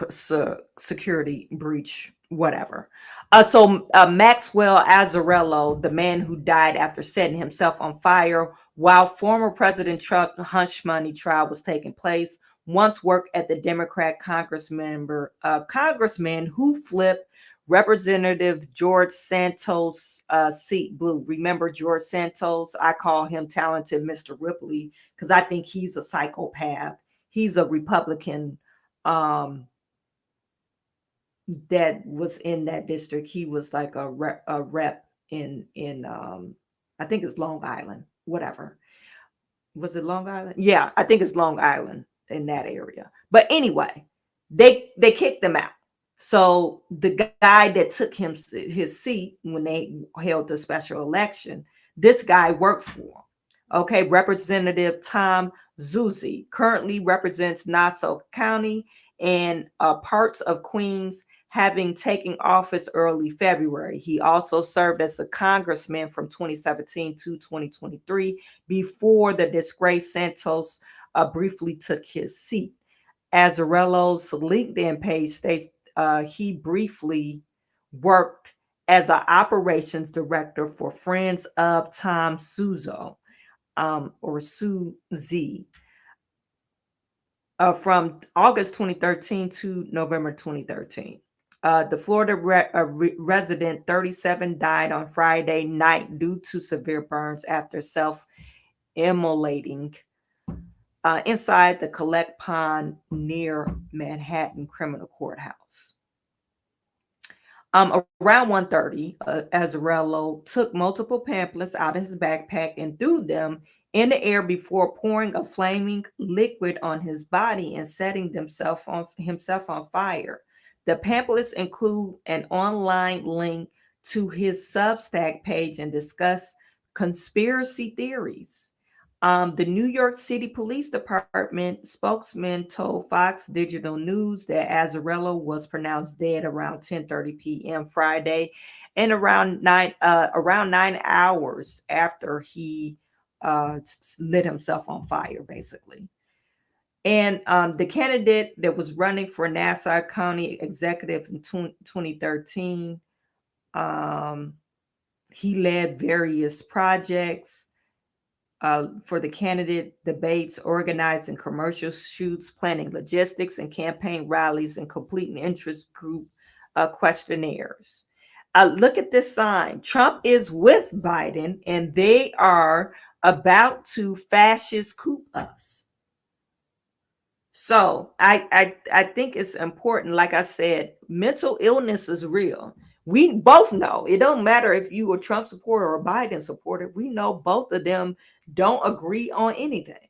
security breach, whatever. Maxwell Azzarello, the man who died after setting himself on fire while former President Trump hush money trial was taking place, once worked at the Democrat congressman who flipped Representative George Santos' seat blue. Remember George Santos? I call him talented Mr. Ripley because I think he's a psychopath. He's a Republican that was in that district. He was like a rep in I think it's Long Island, whatever. Was it Long Island? Yeah, I think it's Long Island in that area. But anyway, they kicked him out. So the guy that took his seat when they held the special election, this guy worked for him. Okay, Representative Tom Zuzi currently represents Nassau County and parts of Queens, having taken office early February. He also served as the congressman from 2017 to 2023 before the disgraced Santos briefly took his seat. Azzarello's LinkedIn page states he briefly worked as an operations director for Friends of Tom Suzo. Or Suzy, from August 2013 to November 2013. The Florida resident, 37, died on Friday night due to severe burns after self-immolating inside the Collect Pond near Manhattan Criminal Courthouse. Around 1:30, Azzarello took multiple pamphlets out of his backpack and threw them in the air before pouring a flaming liquid on his body and setting himself on fire. The pamphlets include an online link to his Substack page and discuss Conspiracy theories. The New York City Police Department spokesman told Fox Digital News that Azzarello was pronounced dead around 10:30 p.m. Friday, and around 9 hours after he lit himself on fire, basically. And the candidate that was running for Nassau County executive in 2013, um, he led various projects for the candidate debates, organizing commercial shoots, planning logistics and campaign rallies, and completing interest group questionnaires. Look at this sign. Trump is with Biden, and they are about to fascist coup us. So I think it's important. Like I said, mental illness is real. We both know it don't matter if you a Trump supporter or a Biden supporter. We know both of them don't agree on anything.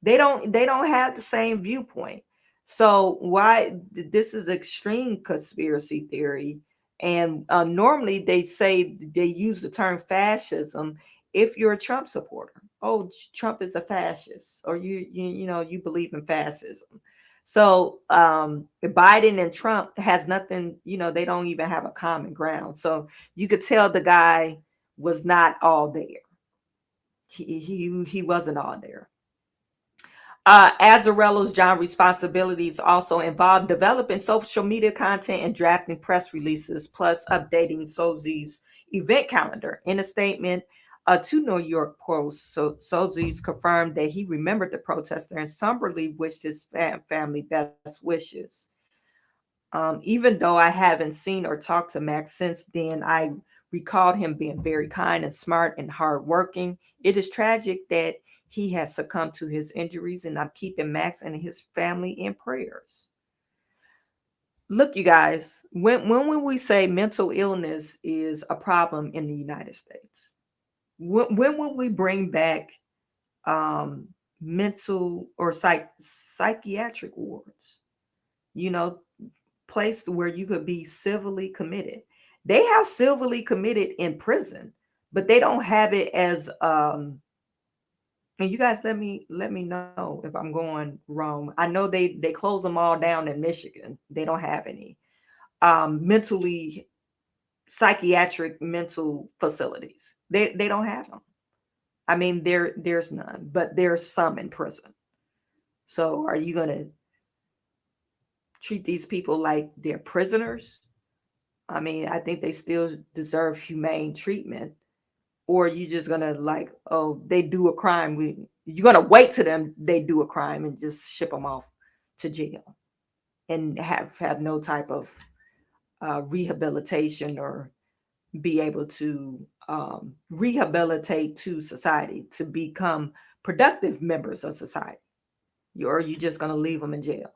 They don't have the same viewpoint. So why this is extreme conspiracy theory. And normally they say they use the term fascism if you're a Trump supporter. Oh, Trump is a fascist, or you believe in fascism. So Biden and Trump has nothing, they don't even have a common ground. So you could tell the guy was not all there. He wasn't all there. Azzarello's job responsibilities also involve developing social media content and drafting press releases, plus updating Sozi's event calendar. In a statement to New York Post, Sozi's confirmed that he remembered the protester and somberly wished his family best wishes. Even though I haven't seen or talked to Max since then, I recalled him being very kind and smart and hardworking. It is tragic that he has succumbed to his injuries, and I'm keeping Max and his family in prayers. Look, you guys, when we say mental illness is a problem in the United States, when will we bring back mental or psychiatric wards? You know, place where you could be civilly committed. They have civilly committed in prison, but they don't have it as and you guys let me know if I'm going wrong. I know they close them all down in Michigan. They don't have any mentally psychiatric mental facilities. They don't have them. I mean, there's none, but there's some in prison. So are you gonna treat these people like they're prisoners? I mean, I think they still deserve humane treatment. Or you just gonna like, oh, they do a crime. You're gonna wait to them they do a crime and just ship them off to jail and have no type of rehabilitation or be able to rehabilitate to society to become productive members of society. Or you just gonna leave them in jail.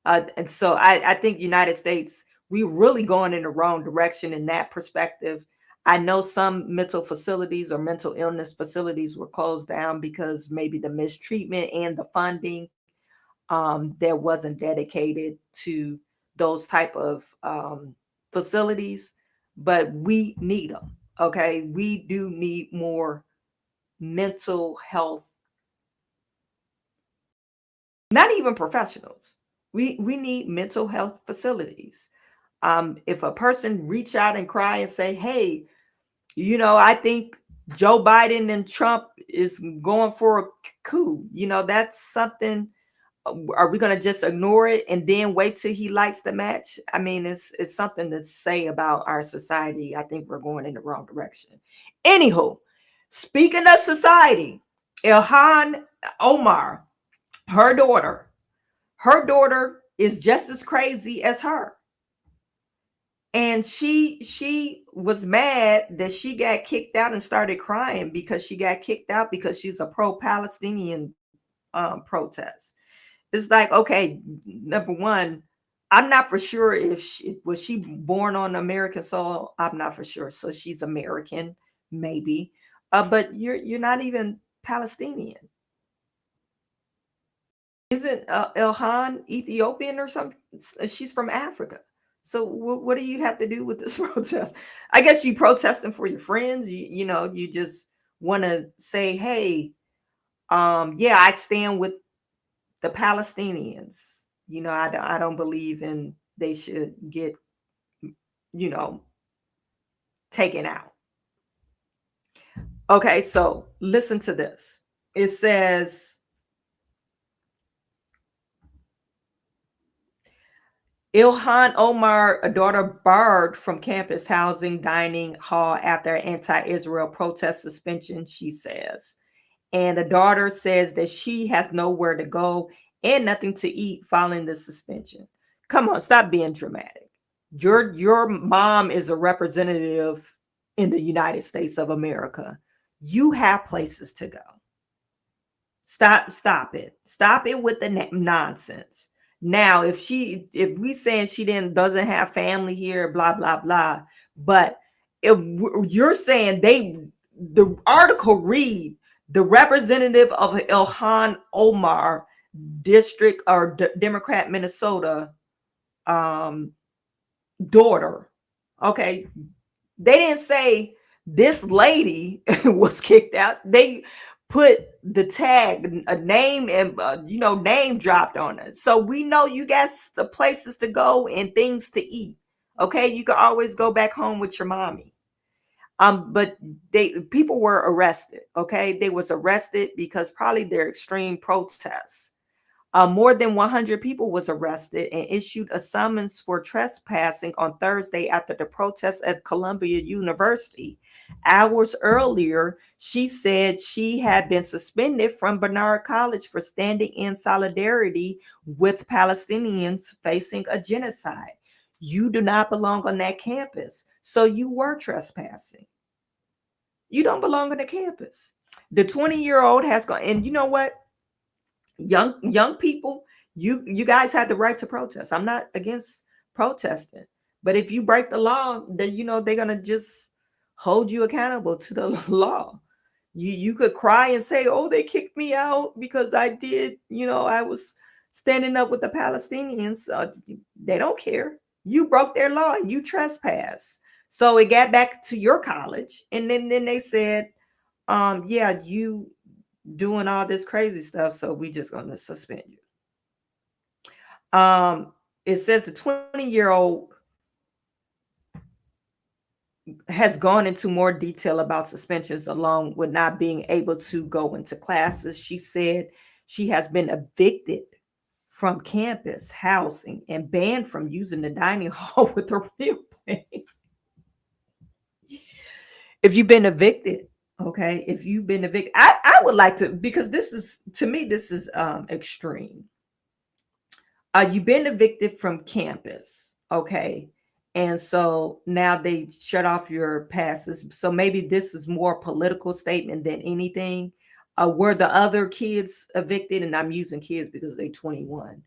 And so I think United States, we really going in the wrong direction in that perspective. I know some mental facilities or mental illness facilities were closed down because maybe the mistreatment and the funding that wasn't dedicated to those type of facilities. But we need them. Okay, we do need more mental health, not even professionals. We need mental health facilities. If a person reach out and cry and say, hey, I think Joe Biden and Trump is going for a coup, that's something. Are we going to just ignore it and then wait till he lights the match? I mean, it's something to say about our society. I think we're going in the wrong direction. Anywho, speaking of society, Ilhan Omar, her daughter is just as crazy as her. And she was mad that she got kicked out and started crying because she got kicked out because she's a pro-Palestinian protest. It's like, okay, number one, I'm not for sure if she was born on American soil. I'm not for sure. So she's American, maybe, but you're not even Palestinian. Isn't Ilhan Ethiopian or something? She's from Africa. So what do you have to do with this protest? I guess you protesting for your friends. You just want to say, hey, yeah, I stand with the Palestinians. I don't believe in they should get, you know, taken out. Okay, so listen to this. It says, Ilhan Omar, a daughter barred from campus housing dining hall after anti-Israel protest suspension, she says. And the daughter says that she has nowhere to go and nothing to eat following the suspension. Come on, stop being dramatic. Your mom is a representative in the United States of America. You have places to go. Stop it. Stop it with the nonsense. Now, if we saying she doesn't have family here, blah blah blah, but if you're saying the article read the representative of Ilhan Omar district or Democrat Minnesota daughter, okay, they didn't say this lady was kicked out. They put the tag, a name, and name dropped on it. So we know you got the places to go and things to eat. Okay, you can always go back home with your mommy. But people were arrested. Okay, they was arrested because probably their extreme protests. More than 100 people was arrested and issued a summons for trespassing on Thursday after the protest at Columbia University. Hours earlier, she said she had been suspended from Barnard College for standing in solidarity with Palestinians facing a genocide. You do not belong on that campus, so you were trespassing. You don't belong on the campus. The 20-year-old has gone, and you know what? Young people, you guys have the right to protest. I'm not against protesting, but if you break the law, then they're gonna just hold you accountable to the law. You could cry and say, oh, they kicked me out because I did, I was standing up with the Palestinians. They don't care. You broke their law and you trespass. So it got back to your college, and then they said, yeah, you doing all this crazy stuff, so we just gonna suspend you. It says the 20-year-old has gone into more detail about suspensions along with not being able to go into classes. She said she has been evicted from campus housing and banned from using the dining hall with her meal plan. If you've been evicted, okay, if you've been evicted, I would like to, because this is, to me, this is extreme. You've been evicted from campus, okay, and so now they shut off your passes. So maybe this is more political statement than anything. Were the other kids evicted? And I'm using kids because they're 21.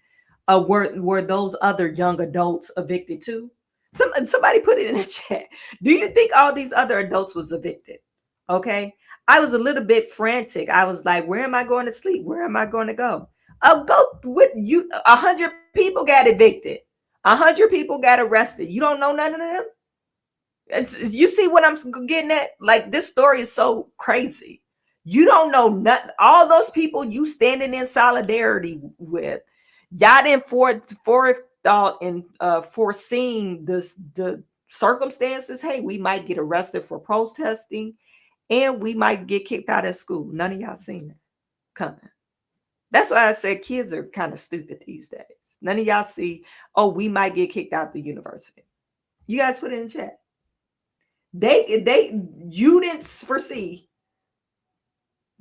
Were those other young adults evicted too? Somebody put it in the chat. Do you think all these other adults was evicted? Okay. I was a little bit frantic. I was like, where am I going to sleep? Where am I going to go? Go with you. 100 people got evicted. 100 people got arrested. You don't know none of them? You see what I'm getting at? Like, this story is so crazy. You don't know nothing. All those people you standing in solidarity with, y'all didn't forethought and foreseeing the circumstances. Hey, we might get arrested for protesting, and we might get kicked out of school. None of y'all seen it coming. That's why I said kids are kind of stupid these days. None of y'all see, oh, we might get kicked out of the university. You guys put it in chat. You didn't foresee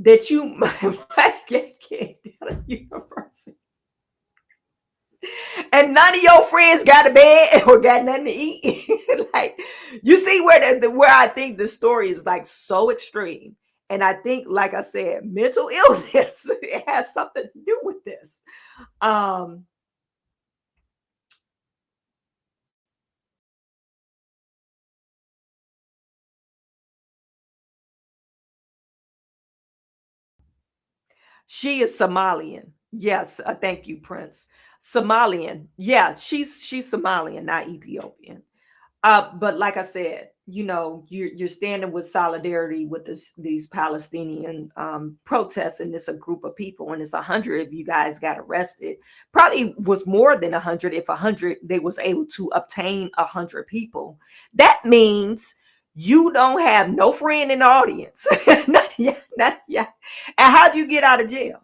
that you might get kicked out of the university. And none of your friends got a bed or got nothing to eat. Like, you see where I think the story is like so extreme. And I think, like I said, mental illness, it has something to do with this. She is Somalian. Yes, thank you, Prince. Somalian. Yeah, she's Somalian, not Ethiopian. But like I said, you're standing with solidarity with these Palestinian protests, and it's a group of people, and it's 100 of you guys got arrested. Probably was more than 100 if 100 they was able to obtain 100 people. That means you don't have no friend in the audience. Not yet, not yet. And how do you get out of jail?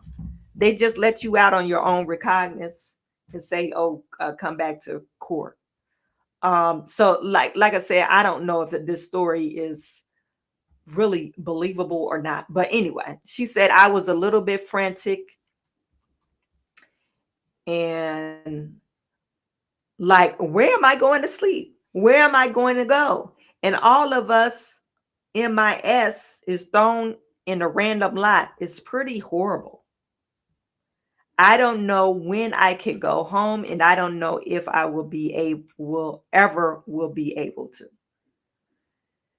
They just let you out on your own recognizance and say, "Oh, come back to court." So like I said, I don't know if this story is really believable or not. But anyway, she said I was a little bit frantic and like, where am I going to sleep? Where am I going to go? And all of us MIS is thrown in a random lot. It's pretty horrible. I don't know when I can go home, and I don't know if I will be able to.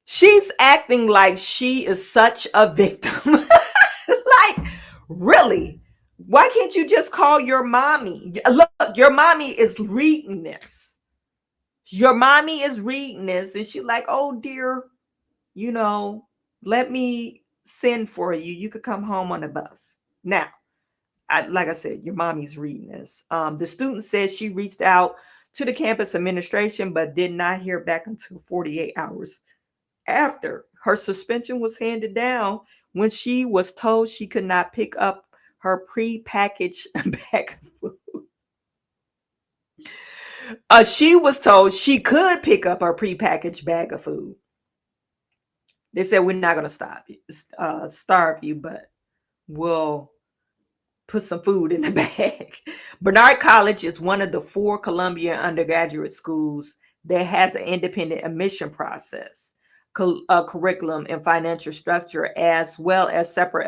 She's acting like she is such a victim. Like, really? Why can't you just call your mommy? Look, your mommy is reading this. Your mommy is reading this, and she's like, "Oh dear, let me send for you. You could come home on the bus." Now, like I said, your mommy's reading this. The student says she reached out to the campus administration, but did not hear back until 48 hours after her suspension was handed down, when she was told she could not pick up her pre-packaged bag of food. She was told she could pick up her pre-packaged bag of food. They said, "We're not going to starve you, but we'll put some food in the bag." Bernard College is one of the 4 Columbian undergraduate schools that has an independent admission process, curriculum, and financial structure, as well as separate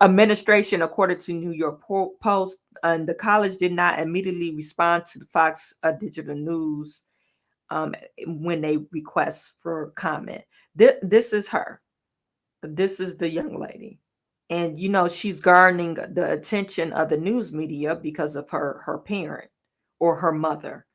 administration, according to New York Post. And the college did not immediately respond to the Fox Digital News when they request for comment. This is her. This is the young lady. And she's garnering the attention of the news media because of her parent or her mother.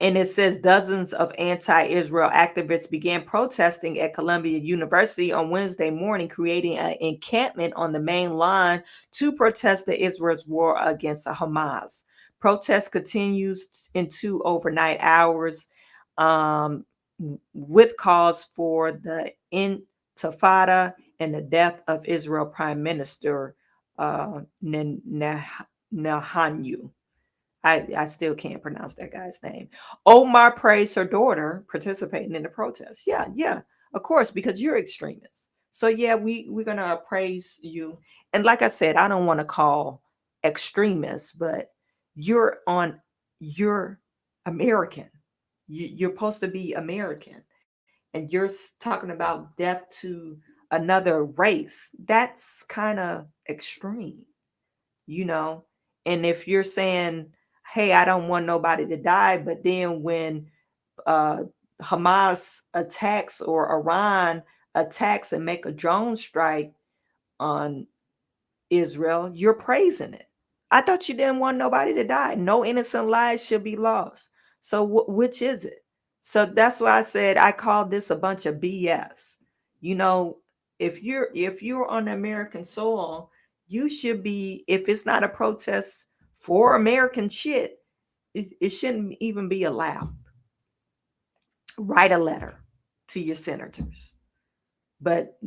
And it says dozens of anti-Israel activists began protesting at Columbia University on Wednesday morning, creating an encampment on the main line to protest the Israel's war against Hamas. Protest continues into overnight hours, with calls for the intifada and the death of Israel Prime Minister Netanyahu. I still can't pronounce that guy's name. Omar praised her daughter participating in the protest. Yeah, of course, because you're extremists. So yeah, we're gonna praise you. And like I said, I don't want to call extremists, but you're American. You're supposed to be American, and you're talking about death to another race. That's kind of extreme, you know. And if you're saying, "Hey, I don't want nobody to die," but then when uh, Hamas attacks or Iran attacks and make a drone strike on Israel, you're praising it. I thought you didn't want nobody to die. No innocent lives should be lost. So which is it? So that's why I said I call this a bunch of BS. You know, if you're on American soil, you should be. If it's not a protest for American shit, it shouldn't even be allowed. Write a letter to your senators. But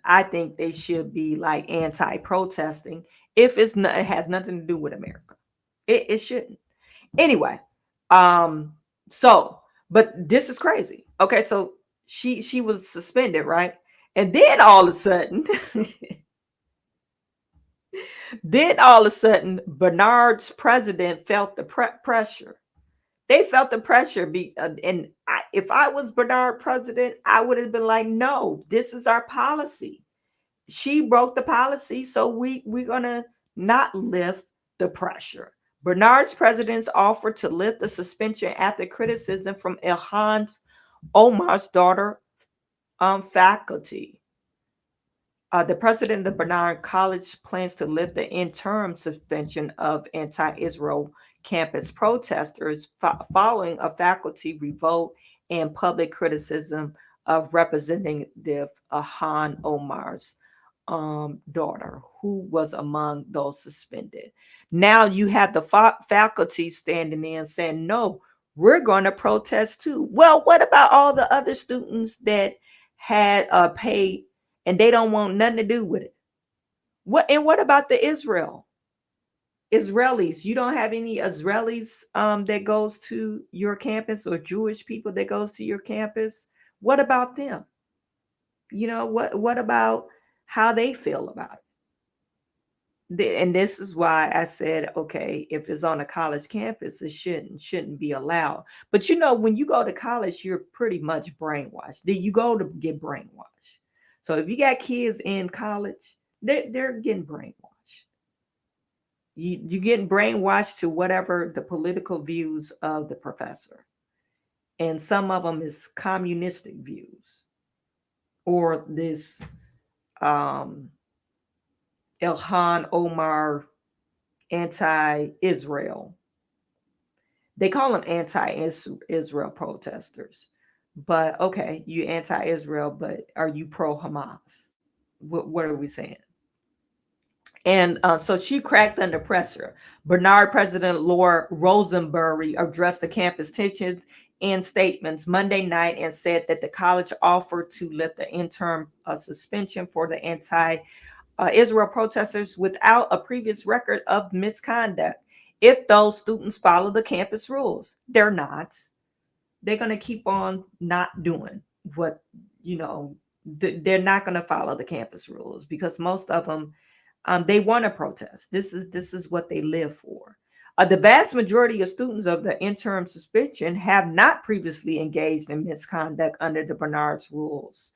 I think they should be like anti-protesting if it has nothing to do with America. It shouldn't. Anyway, so but this is crazy. Okay, so she was suspended, right? And then all of a sudden, Bernard's president felt the pressure. They felt the pressure. If I was Bernard president, I would have been like, "No, this is our policy. She broke the policy, so we're gonna not lift the pressure." Bernard's president's offered to lift the suspension after criticism from Ilhan Omar's daughter faculty. The president of Bernard College plans to lift the interim suspension of anti-Israel campus protesters following a faculty revolt and public criticism of Representative Han Omar's daughter, who was among those suspended. Now you have the faculty standing in saying, no, we're going to protest too. Well, what about all the other students that had paid and they don't want nothing to do with it? What about the Israelis? You don't have any Israelis that goes to your campus, or Jewish people that goes to your campus? What about them? What about how they feel about it? And this is why I said, okay, if it's on a college campus, it shouldn't be allowed. But when you go to college, you're pretty much brainwashed. You go to get brainwashed. So if you got kids in college, they're getting brainwashed. You're getting brainwashed to whatever the political views of the professor. And some of them is communistic views, or this Ilhan Omar anti-Israel. They call them anti-Israel protesters. But okay, you anti-Israel, but are you pro-Hamas? What are we saying? And so she cracked under pressure. Bernard President Laura Rosenberry addressed the campus tensions in statements Monday night and said that the college offered to lift the interim suspension for the anti-Israel protesters without a previous record of misconduct if those students follow the campus rules. They're not. They're going to keep on not doing what, they're not going to follow the campus rules, because most of them, they want to protest. This is what they live for. The vast majority of students of the interim suspension have not previously engaged in misconduct under the Bernard's rules.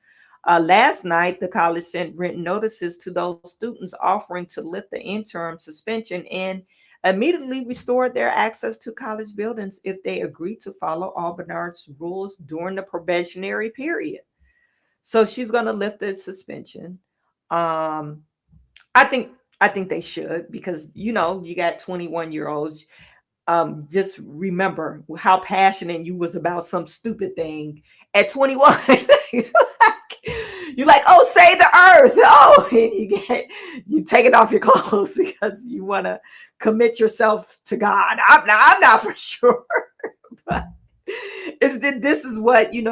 Last night, the college sent written notices to those students offering to lift the interim suspension and immediately restored their access to college buildings if they agreed to follow all Bernard's rules during the probationary period. So she's going to lift the suspension. I think they should, because you got 21-year-olds. Just remember how passionate you was about some stupid thing at 21. You're like, oh, save the earth. Oh, and you take it off your clothes because you want to commit yourself to God. I'm not for sure, but this is what you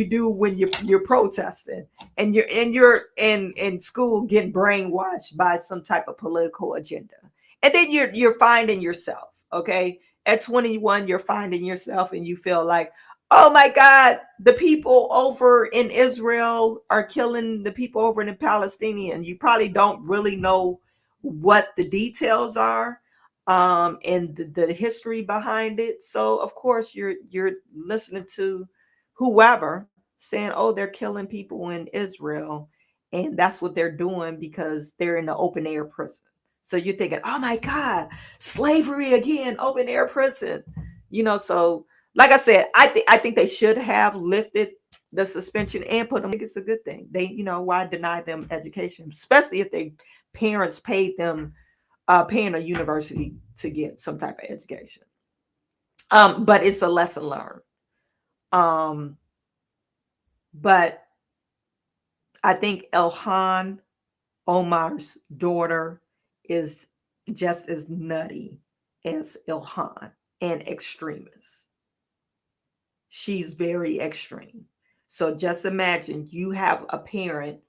do when you're protesting, and you're in school getting brainwashed by some type of political agenda, and then you're finding yourself. Okay, at 21, you're finding yourself, and you feel like, oh my God, the people over in Israel are killing the people over in Palestinian. You probably don't really know what the details are, and the history behind it. So of course you're listening to whoever saying, oh, they're killing people in Israel, and that's what they're doing because they're in the open air prison. So you're thinking, oh my God, slavery again, open air prison. So like I said, I think they should have lifted the suspension and put them. I think it's a good thing. They, why deny them education, especially if they parents paid them, paying a university to get some type of education. But it's a lesson learned. But I think Ilhan Omar's daughter is just as nutty as Ilhan, and extremist. She's very extreme. So just imagine you have a parent,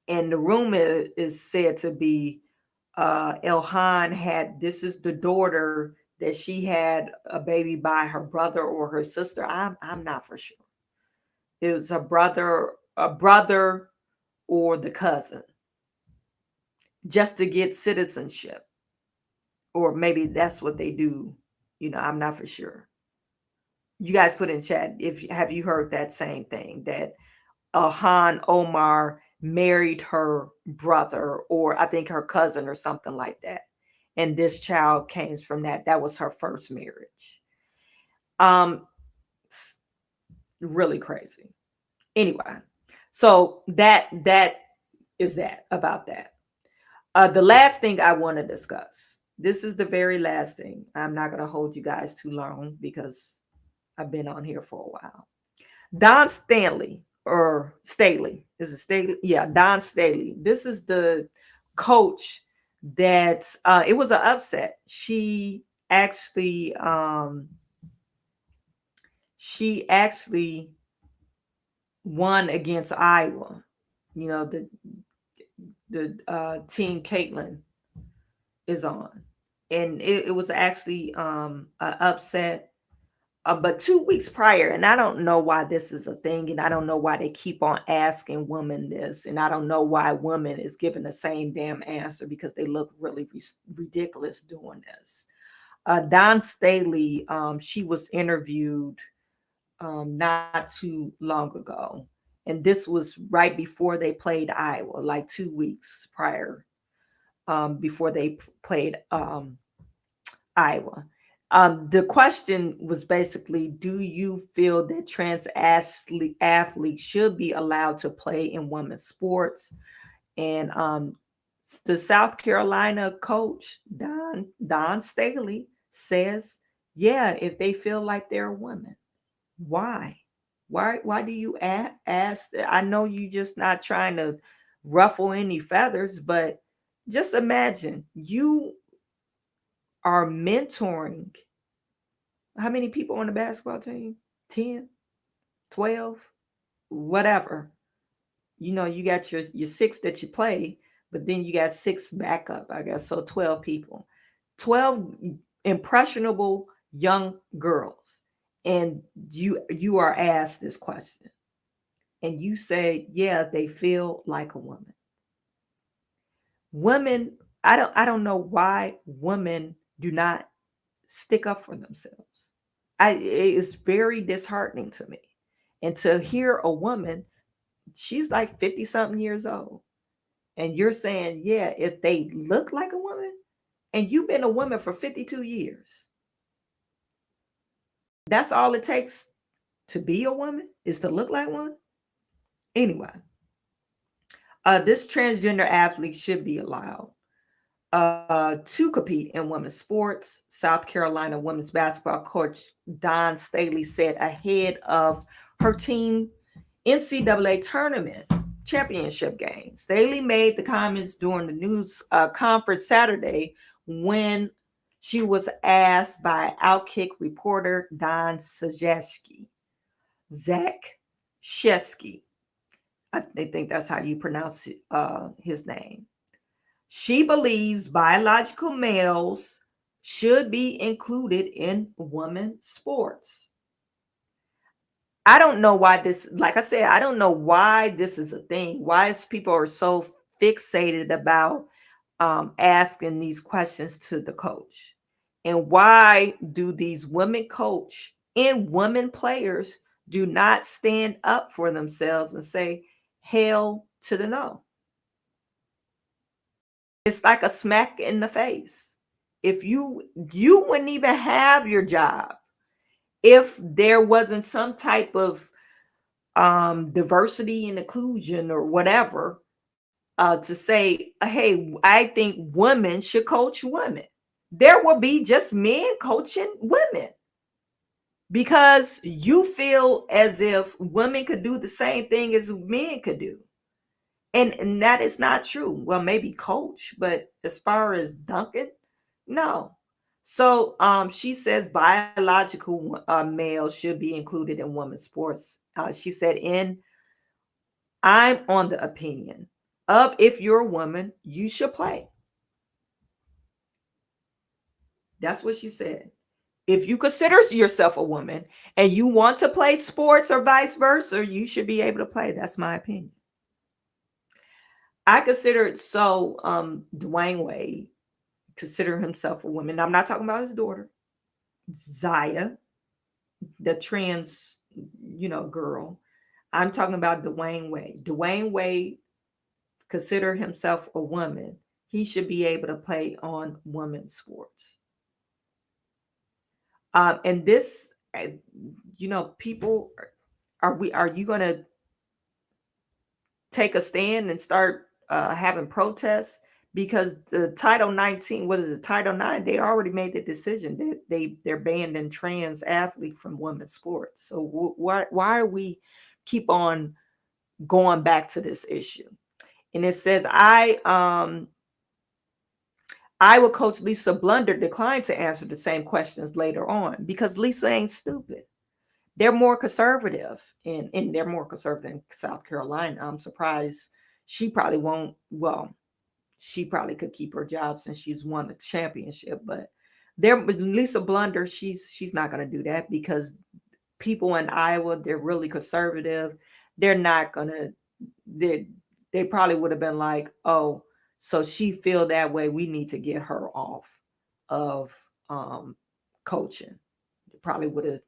and the rumor is said to be Ilhan this is the daughter that she had a baby by her brother or her sister. I'm not for sure. It was a brother or the cousin, just to get citizenship. Or maybe that's what they do. I'm not for sure. You guys put in chat, have you heard that same thing, that Han Omar married her brother, or I think her cousin or something like that. And this child came from that. That was her first marriage. Really crazy. Anyway, so that is that about that. The last thing I want to discuss. This is the very last thing. I'm not going to hold you guys too long because I've been on here for a while. Don Stanley or Staley. Is it Staley? Yeah, Don Staley. This is the coach that it was an upset. She actually won against Iowa. You know, the team Caitlin is on. And it was actually an upset. But 2 weeks prior, and I don't know why this is a thing, and I don't know why they keep on asking women this, and I don't know why women is giving the same damn answer because they look really ridiculous doing this. Don Staley, she was interviewed not too long ago, and this was right before they played Iowa, like 2 weeks prior, before they played Iowa. The question was basically, do you feel that trans athletes should be allowed to play in women's sports? And the South Carolina coach, Don Staley, says, yeah, if they feel like they're a woman. Why? Why do you ask? I know you just not trying to ruffle any feathers, but just imagine you are mentoring how many people on the basketball team? 10, 12, whatever. You know, you got your six that you play, but then you got six backup, I guess. So 12 people. 12 impressionable young girls. And you are asked this question. And you say, yeah, they feel like a woman. Women, I don't know why women do not stick up for themselves. It is very disheartening to me. And to hear a woman, she's like 50 something years old, and you're saying, yeah, if they look like a woman, and you've been a woman for 52 years, that's all it takes to be a woman is to look like one. Anyway, this transgender athlete should be allowed to compete in women's sports. South Carolina women's basketball coach Don Staley said ahead of her team NCAA tournament championship game. Staley made the comments during the news conference Saturday when she was asked by Outkick reporter Don Szewski. Zach Shesky. I think that's how you pronounce his name. She believes biological males should be included in women's sports. I don't know why this, like I said, I don't know why this is a thing. Why is people are so fixated about asking these questions to the coach? And why do these women coach and women players do not stand up for themselves and say, hell to the no? It's like a smack in the face. If you wouldn't even have your job if there wasn't some type of diversity and inclusion or whatever to say, hey, I think women should coach women. There will be just men coaching women because you feel as if women could do the same thing as men could do. And that is not true. Well, maybe coach, but as far as dunking, no. So she says biological males should be included in women's sports. She said, I'm on the opinion of if you're a woman, you should play. That's what she said. If you consider yourself a woman and you want to play sports or vice versa, you should be able to play. That's my opinion. I consider it so. Dwayne Wade consider himself a woman. I'm not talking about his daughter, Zaya, the trans, girl. I'm talking about Dwayne Wade. Dwayne Wade consider himself a woman. He should be able to play on women's sports. And this, people, are you going to take a stand and start having protests because the Title 19, what is it, Title 9, they already made the decision that they're banning trans athlete from women's sports. So why are we keep on going back to this issue? And it says Iowa coach Lisa Blunder declined to answer the same questions later on because Lisa ain't stupid. They're more conservative, and they're more conservative in South Carolina. I'm surprised she probably won't. Well, she probably could keep her job since she's won the championship, but Lisa Blunder, she's not going to do that because people in Iowa, they're really conservative. They're not going to. They probably would have been like, oh, so she feel that way, we need to get her off of coaching. Probably would have,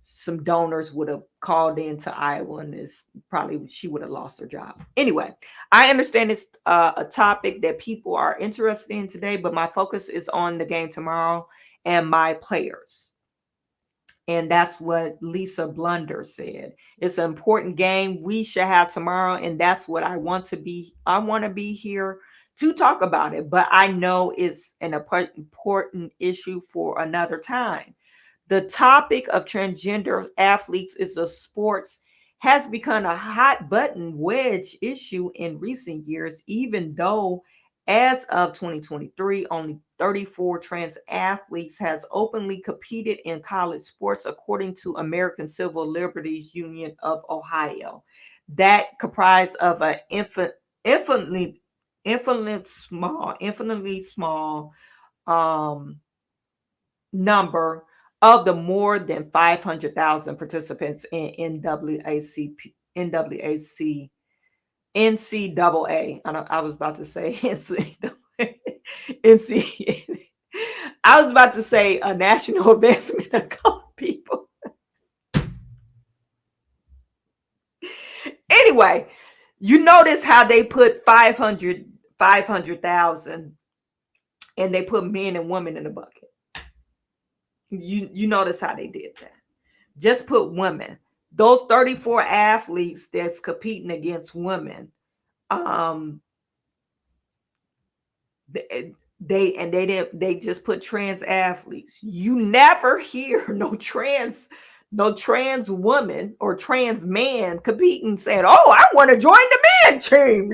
some donors would have called into Iowa, and this probably she would have lost her job. Anyway, I understand it's a topic that people are interested in today, but my focus is on the game tomorrow and my players. And that's what Lisa Blunder said. It's an important game we should have tomorrow, and that's what I want to be. I want to be here to talk about it, but I know it's an important issue for another time. The topic of transgender athletes is a sports has become a hot button wedge issue in recent years, even though as of 2023, only 34 trans athletes has openly competed in college sports, according to American Civil Liberties Union of Ohio. That comprised of an infinitely small number of the more than 500,000 participants in NCAA. I was about to say NCAA. I was about to say a national advancement of colored people. Anyway, you notice how they put 500,000 and they put men and women in the bucket. You notice how they did that. Just put women. Those 34 athletes that's competing against women, they just put trans athletes. You never hear no trans woman or trans man competing saying, "Oh, I want to join the man team."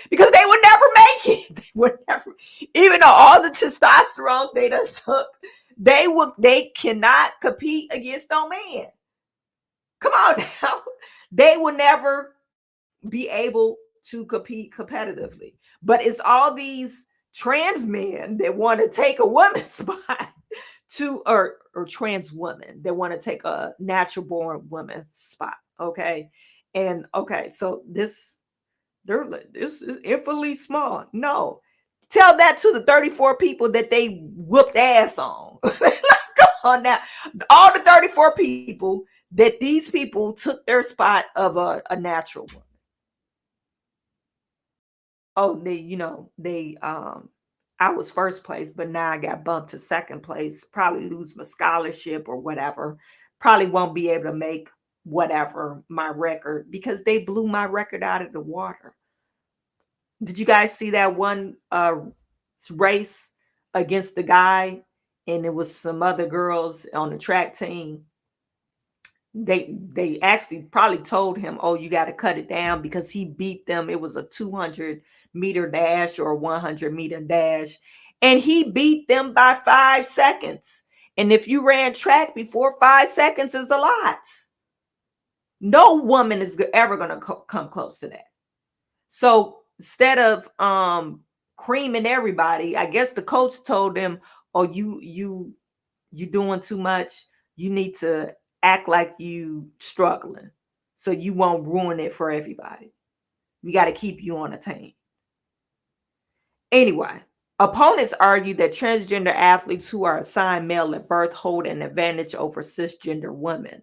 Because they would never make it. They would never, even though all the testosterone they done took, they cannot compete against no man. Come on now. They will never be able to compete competitively. But it's all these trans men that want to take a woman's spot or trans women that want to take a natural born woman's spot. Okay. And okay, so this is infinitely small. No. Tell that to the 34 people that they whooped ass on. Come on now. All the 34 people that these people took their spot of a natural woman. Oh, I was first place, but now I got bumped to second place. Probably lose my scholarship or whatever. Probably won't be able to make whatever my record because they blew my record out of the water. Did you guys see that one race against the guy? And it was some other girls on the track team. They actually probably told him, "Oh, you got to cut it down," because he beat them. It was a 200-meter dash or a 100-meter dash, and he beat them by 5 seconds. And if you ran track before, 5 seconds is a lot. No woman is ever going to come close to that. So instead of creaming everybody, I guess the coach told them, "Oh, you doing too much. You need to act like you struggling so you won't ruin it for everybody. We got to keep you on the team." Anyway, opponents argue that transgender athletes who are assigned male at birth hold an advantage over cisgender women.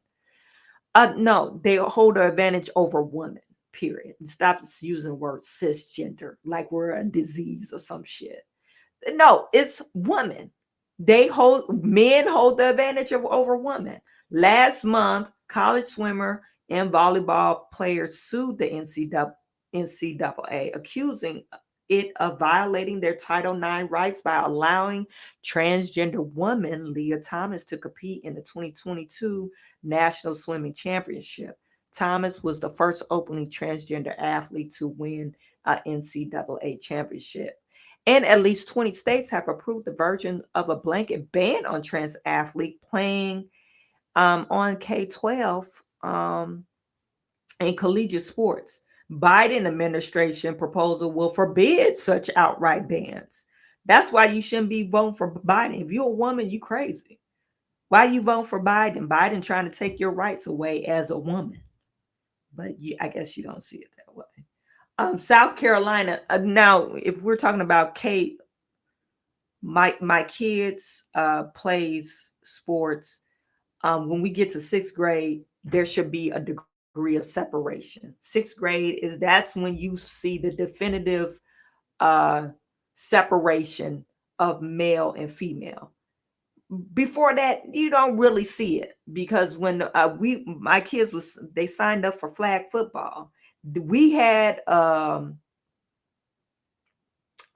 No, they hold an advantage over women, period. Stop using the word cisgender like we're a disease or some shit. No, it's women. Men hold the advantage over women. Last month, college swimmer and volleyball players sued the NCAA, accusing it of violating their Title IX rights by allowing transgender woman Leah Thomas to compete in the 2022 National Swimming Championship. Thomas was the first openly transgender athlete to win an NCAA championship. And at least 20 states have approved the version of a blanket ban on trans athlete playing on K-12 in collegiate sports. Biden administration proposal will forbid such outright bans. That's why you shouldn't be voting for Biden. If you're a woman, you crazy. Why you vote for Biden? Biden trying to take your rights away as a woman. But I guess you don't see it that way. South Carolina. Now, if we're talking about Kate, my kids plays sports. When we get to sixth grade, there should be a degree of separation. Sixth grade that's when you see the definitive separation of male and female. Before that, you don't really see it, because when my kids they signed up for flag football, we had a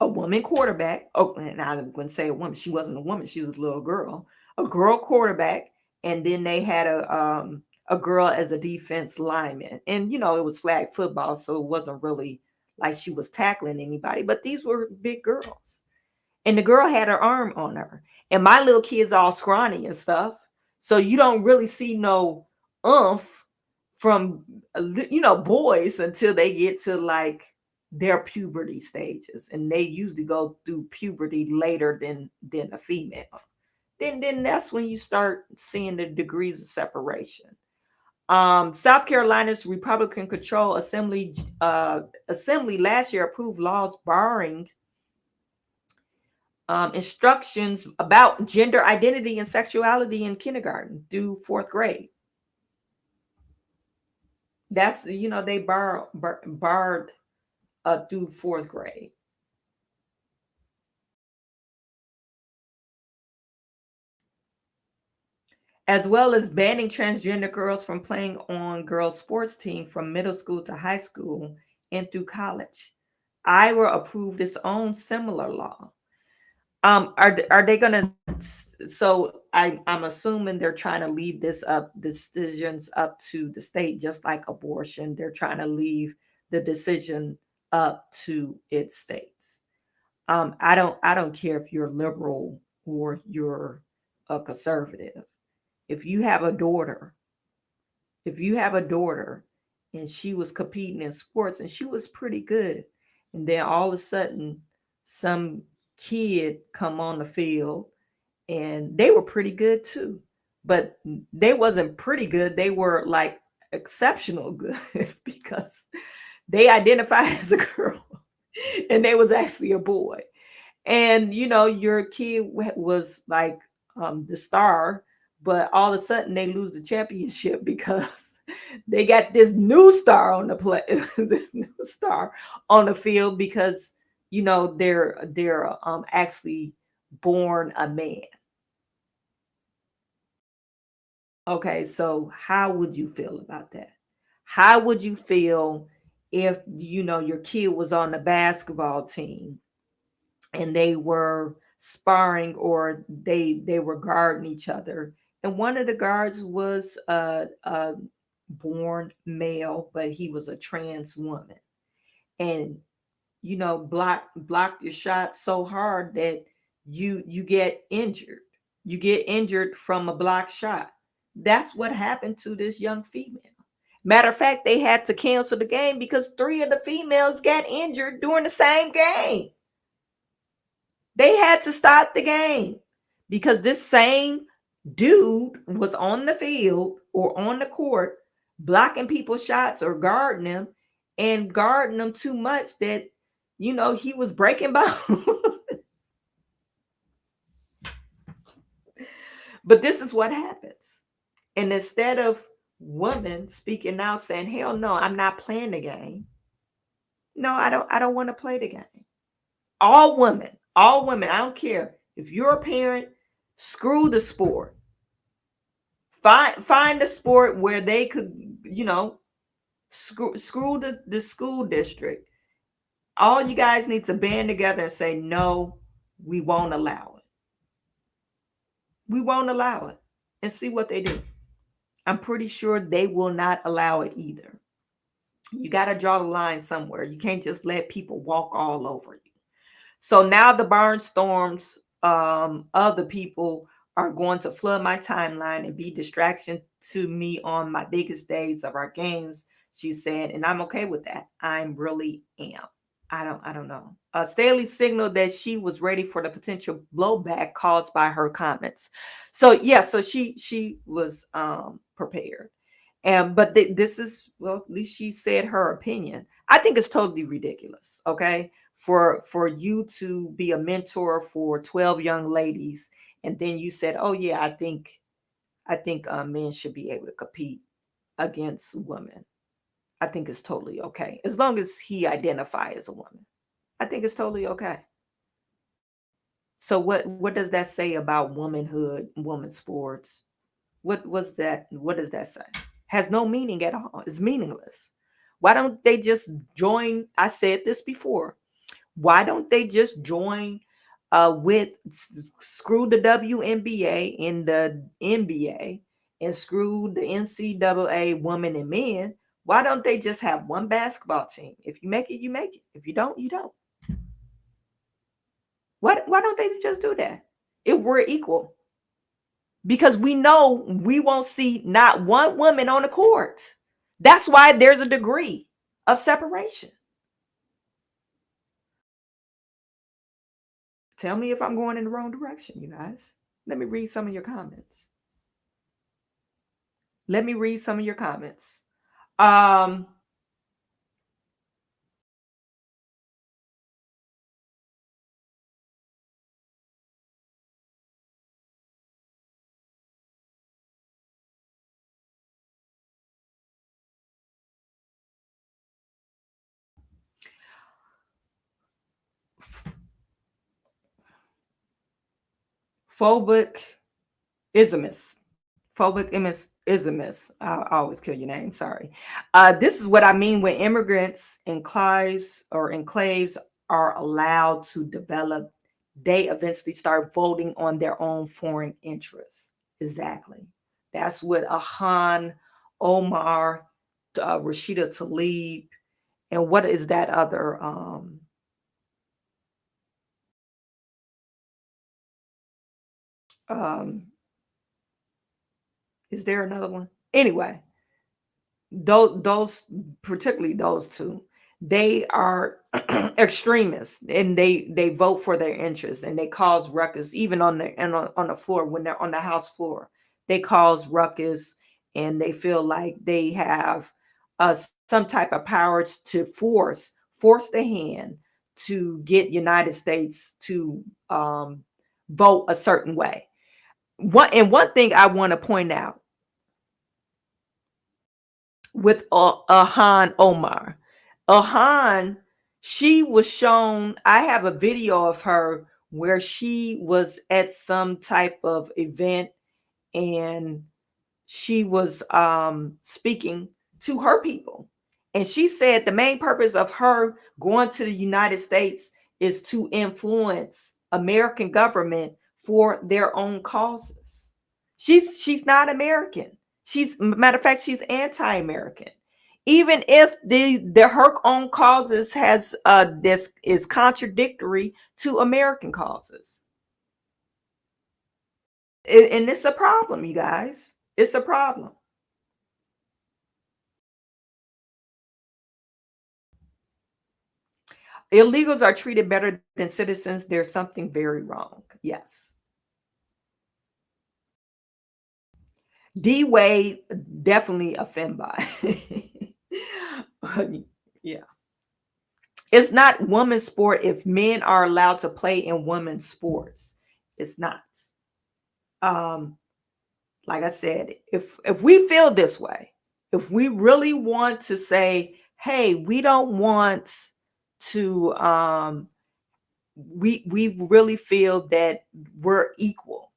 woman quarterback. Oh, and I wouldn't say a woman. She wasn't a woman. She was a little girl. A girl quarterback, and then they had a girl as a defense lineman. And it was flag football, so it wasn't really like she was tackling anybody. But these were big girls, and the girl had her arm on her. And my little kid's all scrawny and stuff, so you don't really see no oomph from boys until they get to like their puberty stages, and they usually go through puberty later than a female. Then that's when you start seeing the degrees of separation. South Carolina's Republican controlled assembly last year approved laws barring instructions about gender identity and sexuality in kindergarten through fourth grade. That's they barred through fourth grade. As well as banning transgender girls from playing on girls' sports team from middle school to high school and through college. Iowa approved its own similar law. Are they gonna? So I'm assuming they're trying to leave decisions up to the state, just like abortion. They're trying to leave the decision up to its states. I don't care if you're liberal or you're a conservative. If you have a daughter and she was competing in sports and she was pretty good, and then all of a sudden some kid come on the field and they were pretty good too, but they wasn't pretty good, they were like exceptional good because they identify as a girl and they was actually a boy. And your kid was like the star, but all of a sudden they lose the championship because they got this new star on the play, this new star on the field, because they're actually born a man. Okay, so how would you feel about that? How would you feel if your kid was on the basketball team and they were sparring, or they were guarding each other, and one of the guards was a born male, but he was a trans woman, and block your shot so hard that you get injured. You get injured from a block shot. That's what happened to this young female. Matter of fact, they had to cancel the game because 3 of the females got injured during the same game. They had to stop the game because this same dude was on the field or on the court blocking people's shots or guarding them, and guarding them too much that he was breaking bones. But this is what happens. And instead of women speaking out saying, hell no, I'm not playing the game. No, I don't want to play the game. All women, I don't care. If you're a parent, screw the sport. Find a sport where they could, screw the school district. All you guys need to band together and say, no, we won't allow it. We won't allow it. And see what they do. I'm pretty sure they will not allow it either. You got to draw the line somewhere. You can't just let people walk all over you. So now the barnstorms of the people are going to flood my timeline and be distraction to me on my biggest days of our games, she said, and I'm okay with that. I'm really am. I don't know. Staley signaled that she was ready for the potential blowback caused by her comments. So yeah, so she was prepared. And but this is, well, at least she said her opinion. I think it's totally ridiculous, okay? For you to be a mentor for 12 young ladies, and then you said, "Oh yeah, I think men should be able to compete against women." I think it's totally okay. As long as he identify as a woman. I think it's totally okay. So what does that say about womanhood, woman sports? What was that? What does that say? Has no meaning at all. It's meaningless. Why don't they just join? I said this before. Why don't they just join with screw the WNBA in the NBA and screw the NCAA women and men? Why don't they just have one basketball team? If you make it, you make it. If you don't, you don't. Why don't they just do that? If we're equal, because we know we won't see not one woman on the court. That's why there's a degree of separation. Tell me if I'm going in the wrong direction, you guys. Let me read some of your comments. Let me read some of your comments. Um, phobic ismus. Phobic ismus. I always kill your name. Sorry. This is what I mean when immigrants enclaves are allowed to develop. They eventually start voting on their own foreign interests. Exactly. That's what Ahan, Omar, Rashida Tlaib, and what is that other? Um, is there another one? Anyway, those particularly those two, they are extremists, and they vote for their interests, and they cause ruckus even on the floor. When they're on the house floor, they cause ruckus, and they feel like they have some type of power to force the hand to get United States to vote a certain way. One thing I want to point out with Ahan Omar. Ahan, she was shown, I have a video of her where she was at some type of event, and she was speaking to her people. And she said the main purpose of her going to the United States is to influence American government for their own causes. She's not American. She's, matter of fact, she's anti-American. Even if the her own causes has this is contradictory to American causes. And it's a problem, you guys. It's a problem. Illegals are treated better than citizens. There's something very wrong. Yes. D Wade definitely a fembi. Yeah. It's not women's sport if men are allowed to play in women's sports. It's not. Um, like I said, if we feel this way, if we really want to say, hey, we don't want to we really feel that we're equal,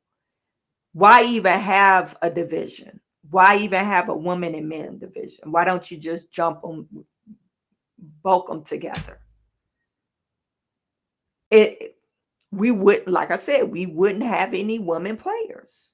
why even have a division? Why even have a woman and men division? Why don't you just jump them, bulk them together? we would, like I said, we wouldn't have any women players.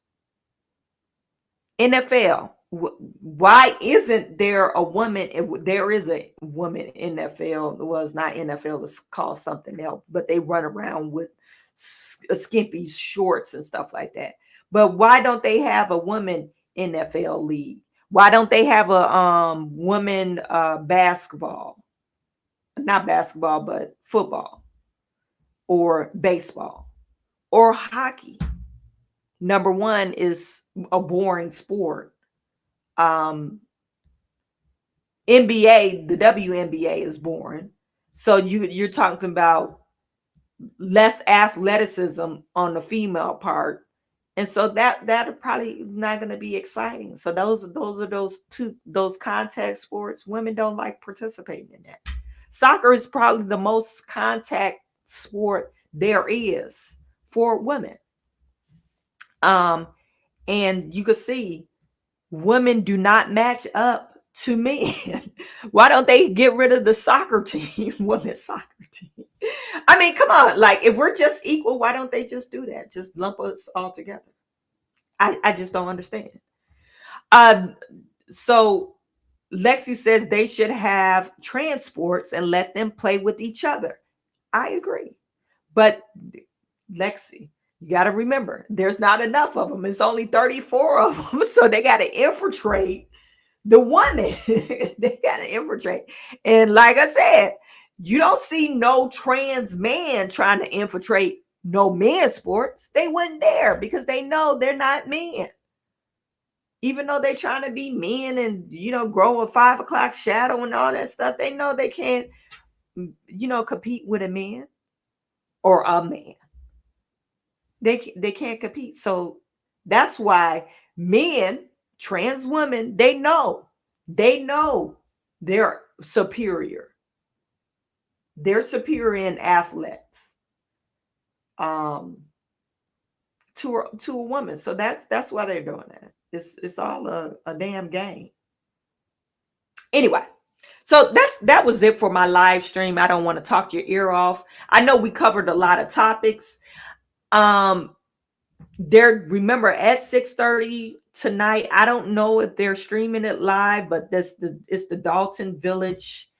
NFL. Why isn't there a woman? There is a woman in NFL. Well, it's not NFL. It's called something else. But they run around with skimpy shorts and stuff like that. But why don't they have a woman NFL league? Why don't they have a woman basketball? Not basketball, but football or baseball or hockey. Number one is a boring sport. NBA, the WNBA is boring. So you're talking about less athleticism on the female part. And so that are probably not going to be exciting. So those are those contact sports. Women don't like participating in that. Soccer is probably the most contact sport there is for women. And you can see women do not match up to men. Why don't they get rid of the soccer team, women's soccer team? I mean, come on. Like, if we're just equal, why don't they just do that? Just lump us all together. I just don't understand. So Lexi says they should have transports and let them play with each other. I agree. But Lexi, you got to remember, there's not enough of them. It's only 34 of them. So they got to infiltrate the women. They got to infiltrate. And like I said, you don't see no trans man trying to infiltrate no men's sports. They wouldn't dare because they know they're not men. Even though they're trying to be men and, grow a 5 o'clock shadow and all that stuff, they know they can't, compete with a man or a man. They can't compete. So that's why men, trans women, they know they're superior. They're superior in athletes to a woman. So that's why they're doing that. It's all a damn game. Anyway, so that was it for my live stream. I don't want to talk your ear off. I know we covered a lot of topics. Remember at 6:30 tonight. I don't know if they're streaming it live, but it's the Dalton Village.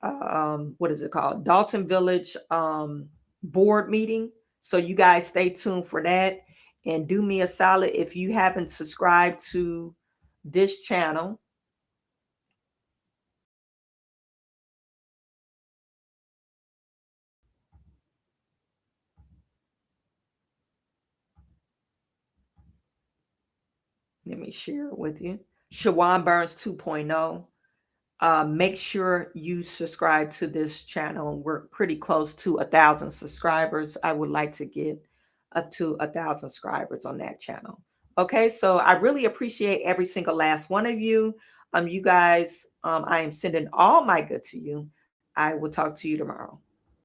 What is it called? Dalton Village board meeting. So you guys stay tuned for that. And do me a solid, if you haven't subscribed to this channel, let me share it with you. Chawanne Burns 2.0. Make sure you subscribe to this channel. We're pretty close to 1,000 subscribers. I would like to get up to 1,000 subscribers on that channel. Okay, so I really appreciate every single last one of you. You guys, I am sending all my good to you. I will talk to you tomorrow.